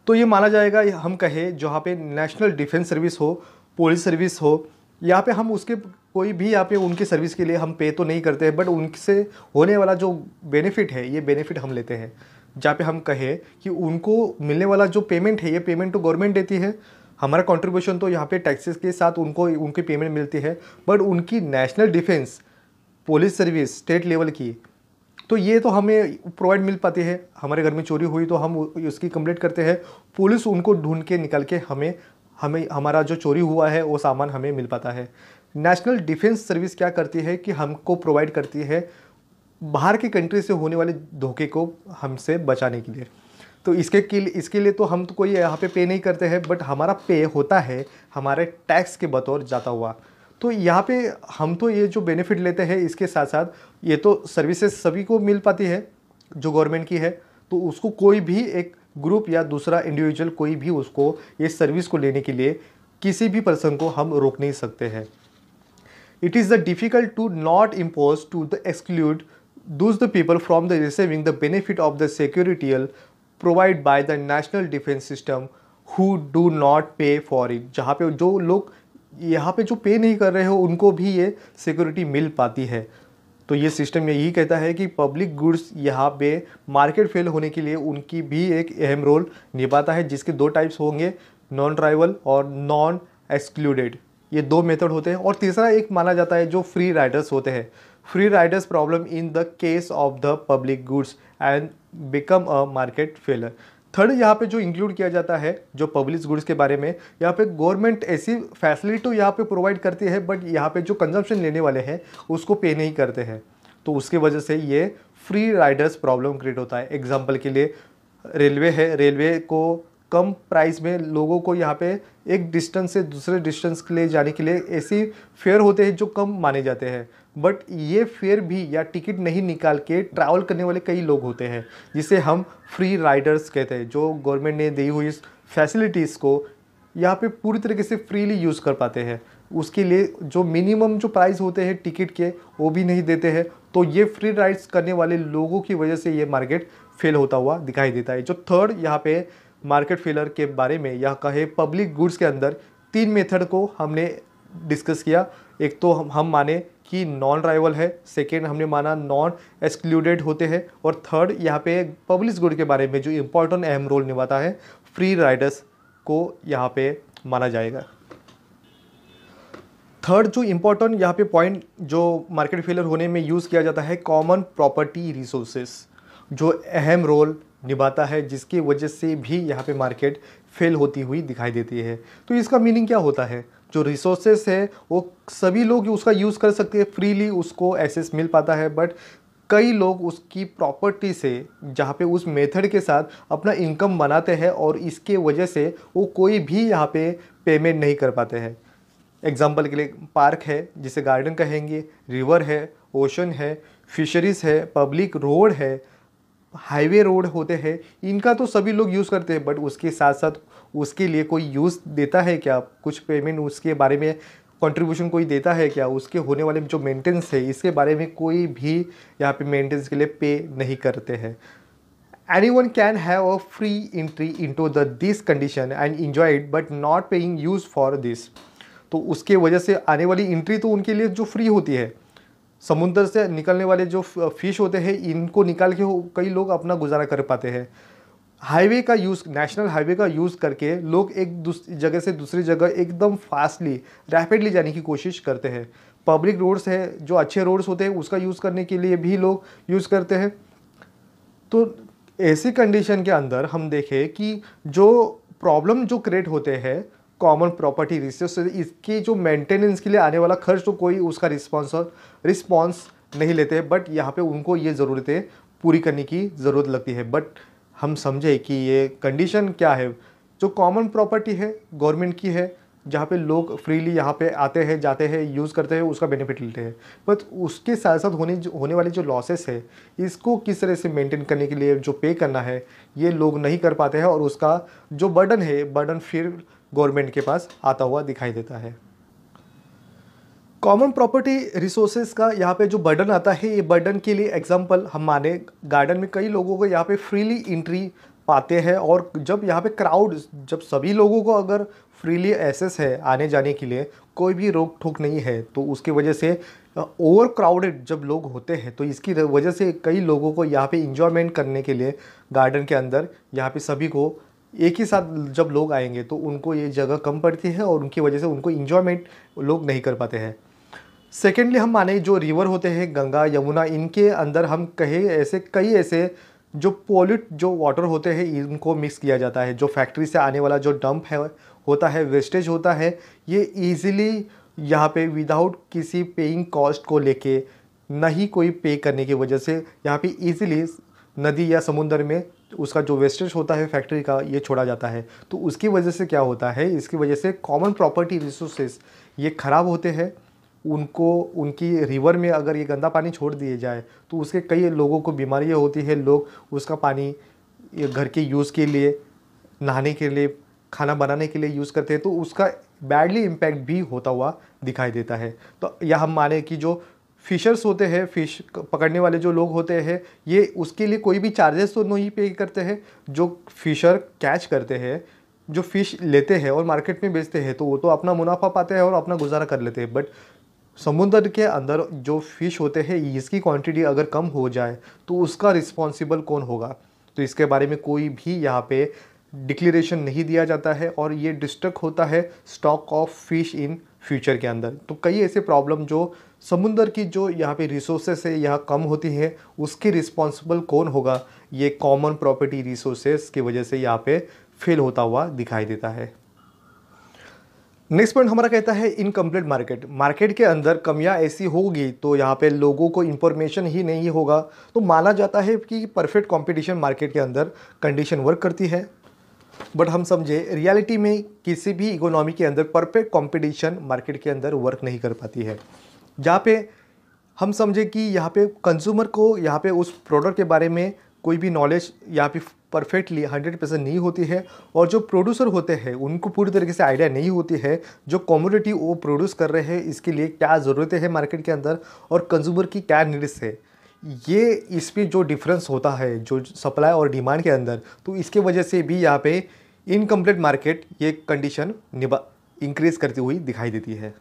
तो ये माना जाएगा, हम कहें जहाँ पे नेशनल डिफेंस सर्विस हो, पुलिस सर्विस हो, यहाँ पे हम उसके कोई भी यहाँ पे उनकी सर्विस के लिए हम पे तो नहीं करते हैं, बट उनसे होने वाला जो बेनिफिट है ये बेनिफिट हम लेते हैं। जहाँ पे हम कहें कि उनको मिलने वाला जो पेमेंट है ये पेमेंट तो गवर्नमेंट देती है, हमारा कंट्रीब्यूशन तो यहाँ पे टैक्सेस के साथ उनको उनकी पेमेंट मिलती है, बट उनकी national defence police service state level की तो ये तो हमें प्रोवाइड मिल पाती है। हमारे घर में चोरी हुई तो हम उसकी कंप्लेंट करते हैं, पुलिस उनको ढूंढ के निकल के हमें हमें हमारा जो चोरी हुआ है वो सामान हमें मिल पाता है। नेशनल डिफेंस सर्विस क्या करती है कि हमको प्रोवाइड करती है बाहर की कंट्री से होने वाले धोखे को हमसे बचाने के लिए। तो इसके लिए तो हम तो कोई यहाँ पे नहीं करते हैं, बट हमारा पे होता है हमारे टैक्स के बतौर जाता हुआ। तो यहाँ पे हम तो ये जो बेनिफिट लेते हैं इसके साथ साथ ये तो सर्विसेज सभी को मिल पाती है जो गवर्नमेंट की है, तो उसको कोई भी एक ग्रुप या दूसरा इंडिविजुअल कोई भी उसको ये सर्विस को लेने के लिए किसी भी पर्सन को हम रोक नहीं सकते हैं। It is the difficult to not impose to the exclude those the people from the receiving the benefit of the security provided by the national defense system who do not pay for it। जहाँ पे जो लोग यहाँ पे जो पे नहीं कर रहे हो उनको भी ये सिक्योरिटी मिल पाती है। तो ये सिस्टम यही कहता है कि पब्लिक गुड्स यहाँ पे मार्केट फेल होने के लिए उनकी भी एक अहम रोल निभाता है, जिसके दो टाइप्स होंगे, नॉन ट्राइबल और नॉन एक्सक्लूडेड। ये दो मेथड होते हैं। और तीसरा एक माना जाता है जो फ्री राइडर्स होते हैं। Free Riders problem in the case of the public goods and become a market failure. Third यहाँ पे जो इंक्लूड किया जाता है जो पब्लिक गुड्स के बारे में, यहाँ पे गवर्नमेंट ऐसी फैसिलिटी तो यहाँ पे प्रोवाइड करती है, बट यहाँ पे जो कंजम्पशन लेने वाले हैं उसको पे नहीं करते हैं, तो उसके वजह से ये फ्री राइडर्स प्रॉब्लम क्रिएट होता है। एग्जाम्पल के लिए रेलवे है, रेलवे को कम प्राइस में लोगों को यहाँ पे एक डिस्टेंस से दूसरे डिस्टेंस के लिए जाने के लिए ऐसी फेयर होते हैं जो कम माने जाते हैं, बट ये फेयर भी या टिकट नहीं निकाल के ट्रैवल करने वाले कई लोग होते हैं जिसे हम फ्री राइडर्स कहते हैं, जो गवर्नमेंट ने दी हुई फैसिलिटीज़ को यहाँ पे पूरी तरीके से फ्रीली यूज़ कर पाते हैं। उसके लिए जो मिनिमम जो प्राइस होते हैं टिकट के वो भी नहीं देते हैं। तो ये फ्री राइड्स करने वाले लोगों की वजह से ये मार्केट फेल होता हुआ दिखाई देता है। जो थर्ड यहाँ पे मार्केट फेलर के बारे में या कहे पब्लिक गुड्स के अंदर तीन मेथड को हमने डिस्कस किया। एक तो हम माने कि नॉन राइवल है, सेकेंड हमने माना नॉन एक्सक्लूडेड होते हैं, और थर्ड यहाँ पे पब्लिक गुड के बारे में जो इम्पोर्टेंट अहम रोल निभाता है फ्री राइडर्स को यहाँ पे माना जाएगा। थर्ड जो इम्पोर्टेंट यहाँ पे पॉइंट जो मार्केट फेलर होने में यूज़ किया जाता है कॉमन प्रॉपर्टी रिसोर्सेस, जो अहम रोल निभाता है जिसकी वजह से भी यहाँ पे मार्केट फेल होती हुई दिखाई देती है। तो इसका मीनिंग क्या होता है, जो रिसोर्सेस है वो सभी लोग उसका यूज़ कर सकते हैं, फ्रीली उसको एक्सेस मिल पाता है, बट कई लोग उसकी प्रॉपर्टी से जहाँ पे उस मेथड के साथ अपना इनकम बनाते हैं और इसके वजह से वो कोई भी यहाँ पे पेमेंट नहीं कर पाते हैं। एग्जाम्पल के लिए पार्क है जिसे गार्डन कहेंगे, रिवर है, ओशन है, फिशरीज़ है, पब्लिक रोड है, हाईवे रोड होते हैं, इनका तो सभी लोग यूज़ करते हैं, बट उसके साथ साथ उसके लिए कोई यूज़ देता है क्या, कुछ पेमेंट उसके बारे में कंट्रीब्यूशन कोई देता है क्या, उसके होने वाले जो मेंटेनेंस है इसके बारे में कोई भी यहाँ पे मेंटेनेंस के लिए पे नहीं करते हैं। Anyone can have a free entry into this condition and enjoy it but not paying use for this। तो उसके वजह से आने वाली एंट्री तो उनके लिए जो फ्री होती है, समुद्र से निकलने वाले जो फिश होते हैं इनको निकाल के कई लोग अपना गुजारा कर पाते हैं। हाईवे का यूज़, नेशनल हाईवे का यूज़ करके लोग एक जगह से दूसरी जगह एकदम फास्टली रैपिडली जाने की कोशिश करते हैं। पब्लिक रोड्स है, जो अच्छे रोड्स होते हैं उसका यूज़ करने के लिए भी लोग यूज़ करते हैं। तो ऐसी कंडीशन के अंदर हम देखें कि जो प्रॉब्लम जो क्रिएट होते हैं कॉमन प्रॉपर्टी रिसोर्सेज, इसके जो मेंटेनेंस के लिए आने वाला खर्च तो कोई उसका रिस्पॉन्स नहीं लेते, बट यहाँ पे उनको ये ज़रूरतें पूरी करने की ज़रूरत लगती है। बट हम समझे कि ये कंडीशन क्या है, जो कॉमन प्रॉपर्टी है गवर्नमेंट की है, जहाँ पे लोग फ्रीली यहाँ पे आते हैं, जाते हैं, यूज़ करते हैं, उसका बेनिफिट लेते हैं, बट उसके साथ साथ होने वाले जो लॉसेस है इसको किस तरह से मेंटेन करने के लिए जो पे करना है ये लोग नहीं कर पाते हैं, और उसका जो बर्डन है बर्डन फिर गवर्नमेंट के पास आता हुआ दिखाई देता है। कॉमन प्रॉपर्टी रिसोर्सेज का यहाँ पे जो बर्डन आता है, ये बर्डन के लिए एग्जांपल हम माने गार्डन में कई लोगों को यहाँ पे फ्रीली एंट्री पाते हैं। और जब यहाँ पे क्राउड, जब सभी लोगों को अगर फ्रीली एक्सेस है आने जाने के लिए, कोई भी रोक टोक नहीं है, तो उसकी वजह से ओवर क्राउडेड जब लोग होते हैं तो इसकी वजह से कई लोगों को यहाँ पे इंजॉयमेंट करने के लिए गार्डन के अंदर यहाँ पे सभी को एक ही साथ जब लोग आएंगे तो उनको ये जगह कम पड़ती है और उनकी वजह से उनको इंजॉयमेंट लोग नहीं कर पाते हैं। सेकेंडली हम माने जो रिवर होते हैं गंगा यमुना, इनके अंदर हम कहे ऐसे कई ऐसे जो पॉल्यूट जो वाटर होते हैं इनको मिक्स किया जाता है। जो फैक्ट्री से आने वाला जो डंप है होता है, वेस्टेज होता है, ये ईजिली यहाँ पे विदाउट किसी पेइंग कॉस्ट को लेके, नहीं कोई पे करने की वजह से यहाँ पे ईजिली नदी या समुद्र में उसका जो वेस्टेज होता है फैक्ट्री का ये छोड़ा जाता है। तो उसकी वजह से क्या होता है, इसकी वजह से कॉमन प्रॉपर्टी रिसोर्सेज ये ख़राब होते हैं। उनको उनकी रिवर में अगर ये गंदा पानी छोड़ दिए जाए तो उसके कई लोगों को बीमारियाँ होती है। लोग उसका पानी ये घर के यूज़ के लिए, नहाने के लिए, खाना बनाने के लिए यूज़ करते हैं, तो उसका बैडली इम्पैक्ट भी होता हुआ दिखाई देता है। तो यह हम माने कि जो फिशर्स होते हैं, फिश पकड़ने वाले जो लोग होते हैं, ये उसके लिए कोई भी चार्जेस तो नहीं पे करते हैं। जो फिशर कैच करते हैं, जो फ़िश लेते हैं और मार्केट में बेचते हैं, तो वो तो अपना मुनाफा पाते हैं और अपना गुजारा कर लेते हैं। बट समुद्र के अंदर जो फ़िश होते हैं, इसकी क्वांटिटी अगर कम हो जाए तो उसका रिस्पॉन्सिबल कौन होगा, तो इसके बारे में कोई भी यहाँ पे डिक्लेरेशन नहीं दिया जाता है और ये डिस्ट्रक्ट होता है stock of fish in future के अंदर। तो कई ऐसे प्रॉब्लम जो समुद्र की जो यहाँ पे रिसोर्सेस है यहाँ कम होती है, उसके रिस्पॉन्सिबल कौन होगा, ये कॉमन प्रॉपर्टी रिसोर्सेस की वजह से यहाँ पे फेल होता हुआ दिखाई देता है। नेक्स्ट पॉइंट हमारा कहता है इनकम्प्लीट मार्केट। मार्केट के अंदर कमियां ऐसी होगी तो यहाँ पे लोगों को इंफॉर्मेशन ही नहीं होगा, तो माना जाता है कि परफेक्ट कंपटीशन मार्केट के अंदर कंडीशन वर्क करती है। बट हम समझे रियलिटी में किसी भी इकोनॉमी के अंदर परफेक्ट कंपटीशन मार्केट के अंदर वर्क नहीं कर पाती है। जहाँ पे हम समझे कि यहाँ पे कंज्यूमर को यहाँ पे उस प्रोडक्ट के बारे में कोई भी नॉलेज यहाँ पे परफेक्टली 100% नहीं होती है, और जो प्रोड्यूसर होते हैं उनको पूरी तरीके से आइडिया नहीं होती है जो कमोडिटी वो प्रोड्यूस कर रहे हैं इसके लिए क्या ज़रूरतें हैं मार्केट के अंदर और कंज्यूमर की क्या नीड्स है। ये इस पर जो डिफरेंस होता है जो सप्लाई और डिमांड के अंदर, तो इसके वजह से भी यहाँ पे इनकम्प्लीट मार्केट ये कंडीशन इंक्रीज करती हुई दिखाई देती है।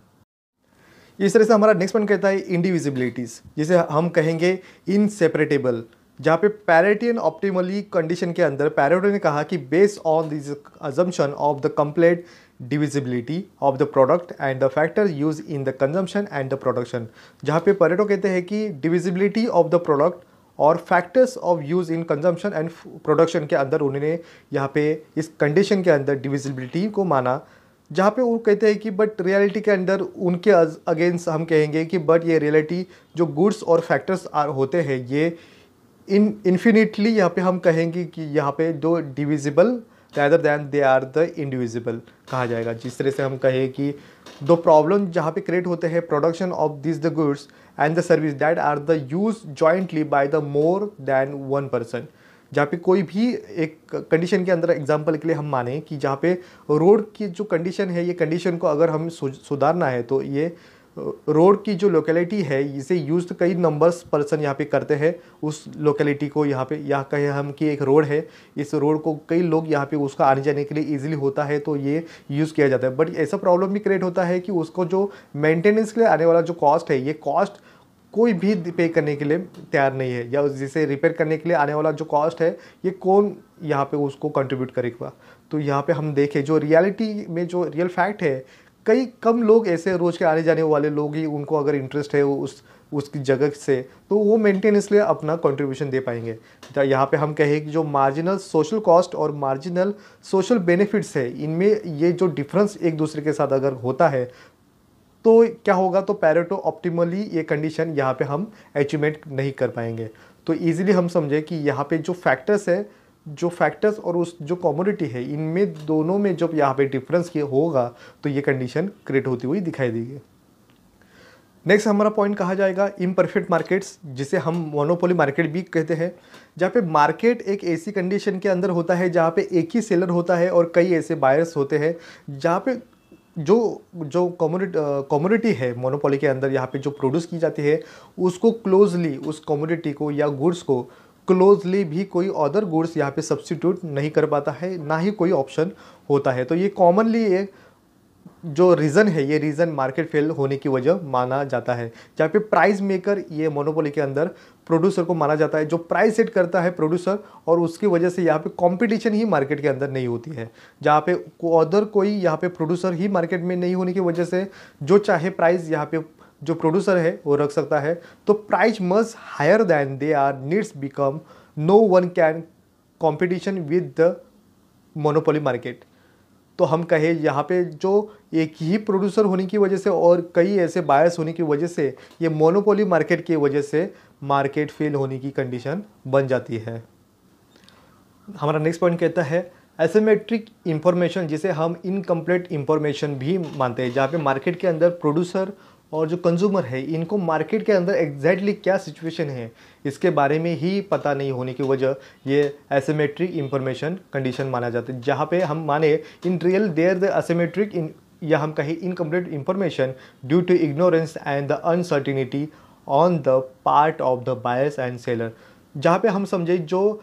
इस तरह से हमारा नेक्स्ट पॉइंट कहता है इंडिविजिबिलिटीज़, जिसे हम कहेंगे इनसेपरेटेबल। जहाँ पे पैरिटी एंड ऑप्टिमली कंडीशन के अंदर पैरेटो ने कहा कि based on this assumption of the complete divisibility of the product and the factor use in the consumption and the production. जहाँ पे पैरेटो कहते हैं कि डिविजिबिलिटी ऑफ द प्रोडक्ट और factors of use in consumption and production के अंदर उन्होंने यहाँ पे इस कंडीशन के अंदर डिविजिबिलिटी को माना। जहाँ पे वो कहते हैं कि बट रियलिटी के अंदर उनके अगेंस्ट हम कहेंगे कि बट ये रियलिटी जो गुड्स और फैक्टर्स होते हैं ये इन्फिनिटली यहाँ पे हम कहेंगे कि यहाँ पे दो divisible rather than they are the indivisible कहा जाएगा। जिस तरह से हम कहें कि दो प्रॉब्लम जहाँ पे क्रिएट होते हैं production of this the goods and the service that are the use jointly by the more than one person. जहाँ पे कोई भी एक कंडीशन के अंदर एग्जांपल के लिए हम माने कि जहाँ पे रोड की जो कंडीशन है, ये कंडीशन को अगर हम सुधारना है तो ये रोड की जो लोकेलिटी है इसे यूज कई नंबर्स पर्सन यहाँ पे करते हैं उस लोकेलिटी को। यहाँ पे या कहें हम कि एक रोड है, इस रोड को कई लोग यहाँ पे उसका आने जाने के लिए इजीली होता है तो ये यूज़ किया जाता है। बट ऐसा प्रॉब्लम भी क्रिएट होता है कि उसको जो मेंटेनेंस के लिए आने वाला जो कॉस्ट है, ये कॉस्ट कोई भी पे करने के लिए तैयार नहीं है, या जिसे रिपेयर करने के लिए आने वाला जो कॉस्ट है ये कौन यहाँ पे उसको कंट्रीब्यूट करेगा। तो यहाँ पे हम देखें जो रियलिटी में जो रियल फैक्ट है, कई कम लोग ऐसे रोज़ के आने जाने वाले लोग ही उनको अगर इंटरेस्ट है उसकी जगह से, तो वो मेंटेनेंस लिए अपना कंट्रीब्यूशन दे पाएंगे। तो यहाँ पे हम कहें कि जो मार्जिनल सोशल कॉस्ट और मार्जिनल सोशल बेनिफिट्स है, इनमें ये जो डिफरेंस एक दूसरे के साथ अगर होता है तो क्या होगा, तो पैरेटो ऑप्टिमली ये कंडीशन यहाँ पे हम अचीवमेंट नहीं कर पाएंगे। तो ईजिली हम समझे कि यहाँ पे जो फैक्टर्स है, जो फैक्टर्स और उस जो कमोडिटी है, इनमें दोनों में जब यहाँ पे डिफरेंस ये होगा तो ये कंडीशन क्रिएट होती हुई दिखाई देगी। नेक्स्ट हमारा पॉइंट कहा जाएगा इम्परफेक्ट मार्केट्स, जिसे हम मोनोपोली मार्केट भी कहते हैं। जहाँ पे मार्केट एक ऐसी कंडीशन के अंदर होता है जहाँ पे एक ही सेलर होता है और कई ऐसे बायर्स होते हैं, जहाँ पे जो कमोडिटी है मोनोपोली के अंदर यहाँ पे जो प्रोड्यूस की जाती है उसको क्लोजली उस कमोडिटी को या गुड्स को क्लोजली भी कोई अदर गुड्स यहाँ पे सब्स्टिट्यूट नहीं कर पाता है, ना ही कोई ऑप्शन होता है। तो ये कॉमनली एक जो रीज़न है, ये रीज़न मार्केट फेल होने की वजह माना जाता है, जहाँ पे प्राइस मेकर ये मोनोपोली के अंदर प्रोड्यूसर को माना जाता है। जो प्राइस सेट करता है प्रोड्यूसर, और उसकी वजह से यहाँ पे कंपटीशन ही मार्केट के अंदर नहीं होती है, जहाँ पे अदर कोई यहाँ पे प्रोड्यूसर ही मार्केट में नहीं होने की वजह से जो चाहे प्राइस यहाँ पे जो प्रोड्यूसर है वो रख सकता है। तो price must higher than they are needs become no one can competition with the monopoly market. तो हम कहे यहाँ पे जो एक ही प्रोड्यूसर होने की वजह से और कई ऐसे बायर्स होने की वजह से ये मोनोपोली मार्केट की वजह से मार्केट फेल होने की कंडीशन बन जाती है। हमारा नेक्स्ट पॉइंट कहता है एसिमेट्रिक इंफॉर्मेशन, जिसे हम इनकम्प्लीट इंफॉर्मेशन भी मानते हैं, जहाँ पे मार्केट के अंदर प्रोड्यूसर और जो कंज्यूमर है इनको मार्केट के अंदर एग्जैक्टली क्या सिचुएशन है इसके बारे में ही पता नहीं होने की वजह ये एसिमेट्रिक इंफॉर्मेशन कंडीशन माना जाता है। जहाँ पे हम माने in real there the asymmetric in, या हम कहें incomplete information due to ignorance and the uncertainty on the part of the buyers and seller. जहाँ पे हम समझे जो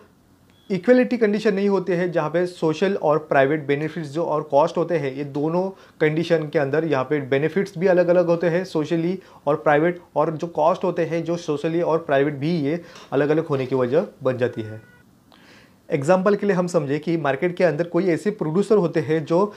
इक्वलिटी कंडीशन नहीं होते हैं, जहाँ पे सोशल और प्राइवेट बेनिफिट्स जो और कॉस्ट होते हैं, ये दोनों कंडीशन के अंदर यहाँ पे बेनिफिट्स भी अलग अलग होते हैं सोशली और प्राइवेट, और जो कॉस्ट होते हैं जो सोशली और प्राइवेट भी ये अलग अलग होने की वजह बन जाती है। एग्जाम्पल के लिए हम समझे कि मार्केट के अंदर कोई ऐसे प्रोड्यूसर होते हैं जो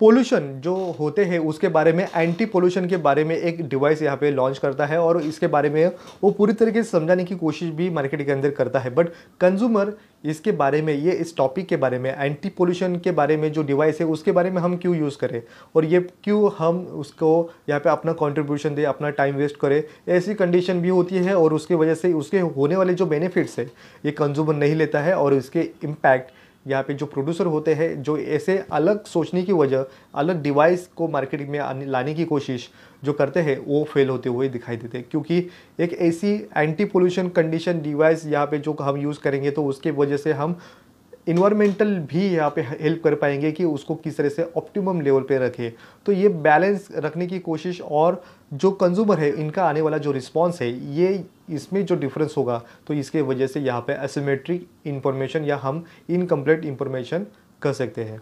पोल्यूशन जो होते हैं उसके बारे में, एंटी पोल्यूशन के बारे में एक डिवाइस यहाँ पे लॉन्च करता है और इसके बारे में वो पूरी तरीके से समझाने की कोशिश भी मार्केट के अंदर करता है। बट कंज्यूमर इसके बारे में, ये इस टॉपिक के बारे में, एंटी पोल्यूशन के बारे में जो डिवाइस है उसके बारे में हम क्यों यूज़ करें और ये क्यों हम उसको यहाँ पे अपना कंट्रीब्यूशन दें, अपना टाइम वेस्ट करें, ऐसी कंडीशन भी होती है। और उसकी वजह से उसके होने वाले जो बेनिफिट्स है ये कंज्यूमर नहीं लेता है, और इसके इम्पैक्ट यहाँ पे जो प्रोड्यूसर होते हैं जो ऐसे अलग सोचने की वजह, अलग डिवाइस को मार्केट में लाने की कोशिश जो करते हैं वो फेल होते हुए दिखाई देते हैं। क्योंकि एक ऐसी एंटी पोल्यूशन कंडीशन डिवाइस यहाँ पे जो हम यूज़ करेंगे तो उसके वजह से हम इन्वायरमेंटल भी यहाँ पे हेल्प कर पाएंगे कि उसको किस तरह से ऑप्टिमम लेवल पे रखें। तो ये बैलेंस रखने की कोशिश और जो कंज्यूमर है इनका आने वाला जो रिस्पांस है ये इसमें जो डिफरेंस होगा, तो इसके वजह से यहाँ पे एसिमेट्रिक इंफॉर्मेशन या हम इनकम्प्लीट इंफॉर्मेशन कर सकते हैं।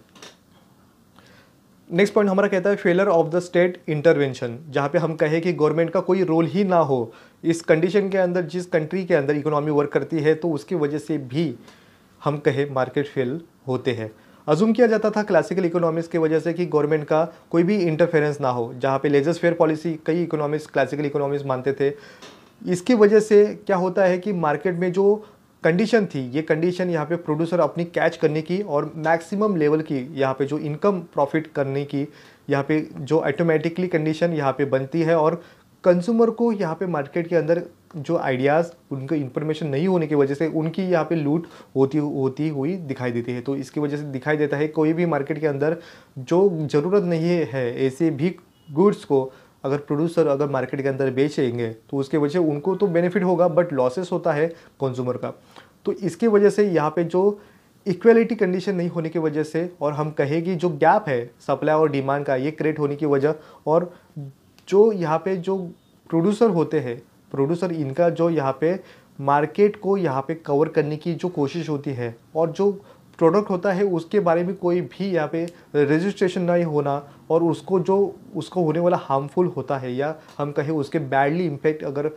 नेक्स्ट पॉइंट हमारा कहता है failure of the state intervention, जहाँ पे हम कहें कि गवर्नमेंट का कोई रोल ही ना हो इस कंडीशन के अंदर, जिस कंट्री के अंदर इकोनॉमी वर्क करती है, तो उसकी वजह से भी हम कहे मार्केट फेल होते हैं। अजूम किया जाता था क्लासिकल इकोनॉमिक्स की वजह से कि गवर्नमेंट का कोई भी इंटरफेरेंस ना हो, जहाँ पे लेजर फेयर पॉलिसी कई इकोनॉमिक्स क्लासिकल इकोनॉमिक्स मानते थे। इसकी वजह से क्या होता है कि मार्केट में जो कंडीशन थी, ये कंडीशन यहाँ पे प्रोड्यूसर अपनी कैच करने की और मैक्सिमम लेवल की यहाँ पे जो इनकम प्रॉफिट करने की यहाँ पे जो ऑटोमेटिकली कंडीशन यहाँ पे बनती है, और कंज्यूमर को यहाँ पे मार्केट के अंदर जो आइडियाज़, उनको इन्फॉर्मेशन नहीं होने की वजह से उनकी यहाँ पे लूट होती हुई दिखाई देती है। तो इसकी वजह से दिखाई देता है कोई भी मार्केट के अंदर जो ज़रूरत नहीं है ऐसे भी गुड्स को अगर प्रोड्यूसर अगर मार्केट के अंदर बेचेंगे तो उसके वजह से उनको तो बेनिफिट होगा बट लॉसेस होता है कंज्यूमर का। तो इसकी वजह से यहाँ पे जो इक्वलिटी कंडीशन नहीं होने की वजह से, और हम कहें कि जो गैप है सप्लाई और डिमांड का, ये क्रिएट होने की वजह, और जो यहाँ पे जो प्रोड्यूसर होते हैं, प्रोड्यूसर इनका जो यहाँ पे मार्केट को यहाँ पे कवर करने की जो कोशिश होती है, और जो प्रोडक्ट होता है उसके बारे में कोई भी यहाँ पे रजिस्ट्रेशन नहीं होना, और उसको होने वाला हार्मफुल होता है, या हम कहें उसके बैडली इम्पैक्ट अगर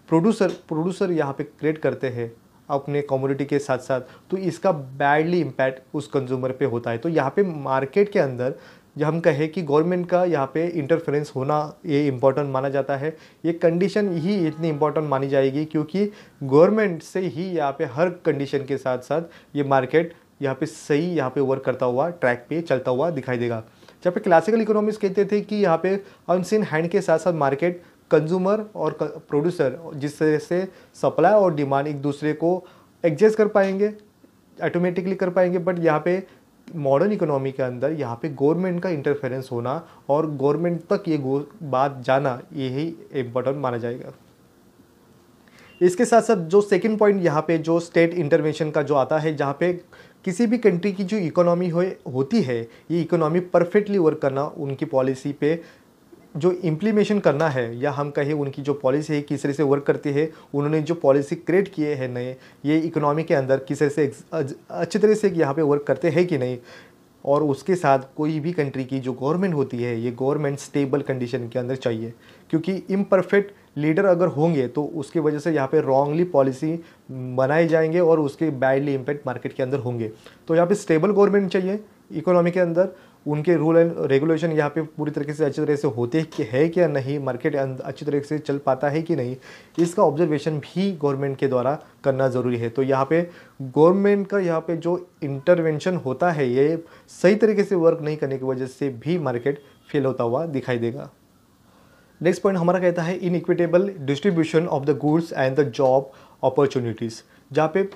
प्रोड्यूसर यहाँ पे क्रिएट करते हैं अपने कमोडिटी के साथ साथ, तो इसका बैडली इम्पैक्ट उस कंज्यूमर पे होता है। तो यहाँ पे मार्केट के अंदर जब हम कहें कि गवर्नमेंट का यहाँ पे इंटरफेरेंस होना ये इम्पोर्टेंट माना जाता है, ये कंडीशन ही इतनी इम्पोर्टेंट मानी जाएगी क्योंकि गवर्नमेंट से ही यहाँ पे हर कंडीशन के साथ साथ ये मार्केट यहाँ पे सही यहाँ पे वर्क करता हुआ, ट्रैक पे चलता हुआ दिखाई देगा। जहाँ पे क्लासिकल इकोनॉमिक्स कहते थे कि यहाँ पे अनसीन हैंड के साथ साथ मार्केट, कंज्यूमर और प्रोड्यूसर जिस तरह से सप्लाई और डिमांड एक दूसरे को एडजस्ट कर पाएंगे, ऑटोमेटिकली कर पाएंगे, बट यहाँ पे मॉडर्न इकोनॉमी के अंदर यहाँ पे गवर्नमेंट का इंटरफेरेंस होना और गवर्नमेंट तक ये बात जाना, यही इम्पोर्टेंट माना जाएगा। इसके साथ साथ जो सेकंड पॉइंट यहाँ पे जो स्टेट इंटरवेंशन का जो आता है, जहाँ पे किसी भी कंट्री की जो इकोनॉमी होती है, ये इकोनॉमी परफेक्टली वर्क करना उनकी पॉलिसी पे जो इम्प्लीमेशन करना है या हम कहें उनकी जो पॉलिसी है किस तरह से वर्क करती है, उन्होंने जो पॉलिसी क्रिएट किए हैं नए, ये इकोनॉमी के अंदर किस तरह से अच्छी तरह से यहाँ पे वर्क करते हैं कि नहीं। और उसके साथ कोई भी कंट्री की जो गवर्नमेंट होती है, ये गवर्नमेंट स्टेबल कंडीशन के अंदर चाहिए, क्योंकि इम्परफेक्ट लीडर अगर होंगे तो उसकी वजह से यहाँ पे रॉन्गली पॉलिसी बनाए जाएंगे और उसके बैडली इम्पैक्ट मार्केट के अंदर होंगे। तो यहाँ पे स्टेबल गवर्नमेंट चाहिए इकोनॉमी के अंदर, उनके रूल एंड रेगुलेशन यहाँ पे पूरी तरीके से अच्छी तरह से होते है क्या नहीं, मार्केट अच्छी तरह से चल पाता है कि नहीं, इसका ऑब्जर्वेशन भी गवर्नमेंट के द्वारा करना ज़रूरी है। तो यहाँ पे गवर्नमेंट का यहाँ पे जो इंटरवेंशन होता है ये सही तरीके से वर्क नहीं करने की वजह से भी मार्केट फेल होता हुआ दिखाई देगा। नेक्स्ट पॉइंट हमारा कहता है inequitable distribution of the goods and the job opportunities. जहाँ पे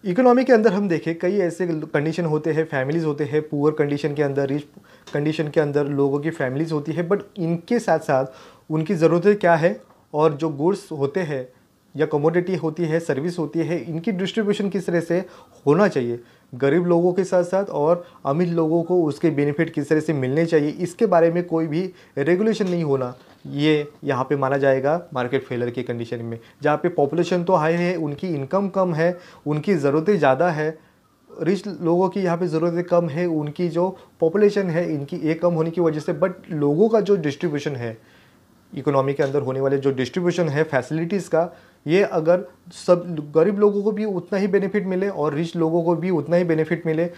इकोनॉमी के अंदर हम देखें कई ऐसे कंडीशन होते हैं, फैमिलीज़ होते हैं पुअर कंडीशन के अंदर, रिच कंडीशन के अंदर लोगों की फैमिलीज़ होती है, बट इनके साथ साथ उनकी ज़रूरतें क्या है और जो गुड्स होते हैं या कमोडिटी होती है, सर्विस होती है, इनकी डिस्ट्रीब्यूशन किस तरह से होना चाहिए, गरीब लोगों के साथ साथ और अमीर लोगों को उसके बेनिफिट किस तरह से मिलने चाहिए, इसके बारे में कोई भी रेगुलेशन नहीं होना, ये यहाँ पे माना जाएगा मार्केट फेलर की कंडीशन में। जहाँ पे पॉपुलेशन तो हाई है, उनकी इनकम कम है, उनकी ज़रूरतें ज़्यादा है, रिच लोगों की यहाँ पे ज़रूरतें कम है, उनकी जो पॉपुलेशन है इनकी ये कम होने की वजह से, बट लोगों का जो डिस्ट्रीब्यूशन है इकोनॉमी के अंदर होने वाले जो डिस्ट्रीब्यूशन है फैसिलिटीज़ का, ये अगर सब गरीब लोगों को भी उतना ही बेनिफिट मिले और रिच लोगों को भी उतना ही बेनिफिट मिले,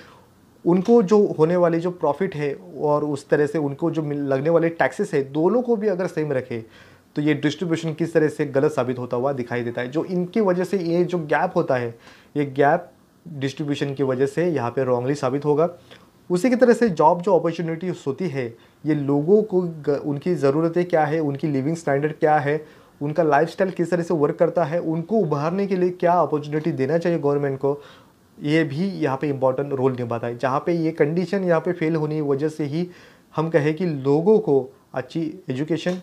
उनको जो होने वाली जो प्रॉफिट है और उस तरह से उनको जो लगने वाले टैक्सेस है, दोनों को भी अगर सेम रखे तो ये डिस्ट्रीब्यूशन किस तरह से गलत साबित होता हुआ दिखाई देता है। जो इनकी वजह से ये जो गैप होता है, ये गैप डिस्ट्रीब्यूशन की वजह से यहाँ पे रॉन्गली साबित होगा। उसी की तरह से जॉब जो अपॉर्चुनिटीज होती है, ये लोगों को उनकी ज़रूरतें क्या है, उनकी लिविंग स्टैंडर्ड क्या है, उनका लाइफस्टाइल किस तरह से वर्क करता है, उनको उभारने के लिए क्या अपॉर्चुनिटी देना चाहिए गवर्नमेंट को, ये भी यहाँ पे इम्पॉर्टेंट रोल निभाता है। जहाँ पे ये कंडीशन यहाँ पे फेल होने की वजह से ही हम कहें कि लोगों को अच्छी एजुकेशन,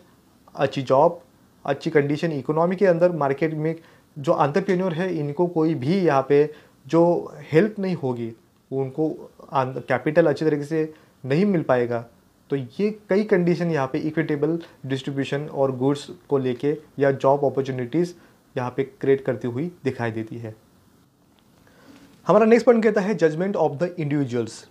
अच्छी जॉब, अच्छी कंडीशन इकोनॉमी के अंदर मार्केट में जो एंटरप्रेन्योर है इनको कोई भी यहाँ पे जो हेल्प नहीं होगी, उनको कैपिटल अच्छी तरीके से नहीं मिल पाएगा। तो ये कई कंडीशन यहाँ पे इक्विटेबल डिस्ट्रीब्यूशन और गुड्स को लेके या जॉब अपॉर्चुनिटीज़ यहाँ पे क्रिएट करती हुई दिखाई देती है। हमारा नेक्स्ट पॉइंट कहता है जजमेंट ऑफ द इंडिविजुअल्स।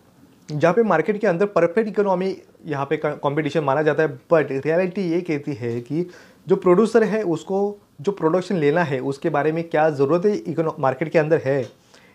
जहाँ पे मार्केट के अंदर परफेक्ट इकोनॉमी यहाँ पे कंपटीशन माना जाता है, बट रियलिटी ये कहती है कि जो प्रोड्यूसर है उसको जो प्रोडक्शन लेना है उसके बारे में क्या ज़रूरत है मार्केट के अंदर है,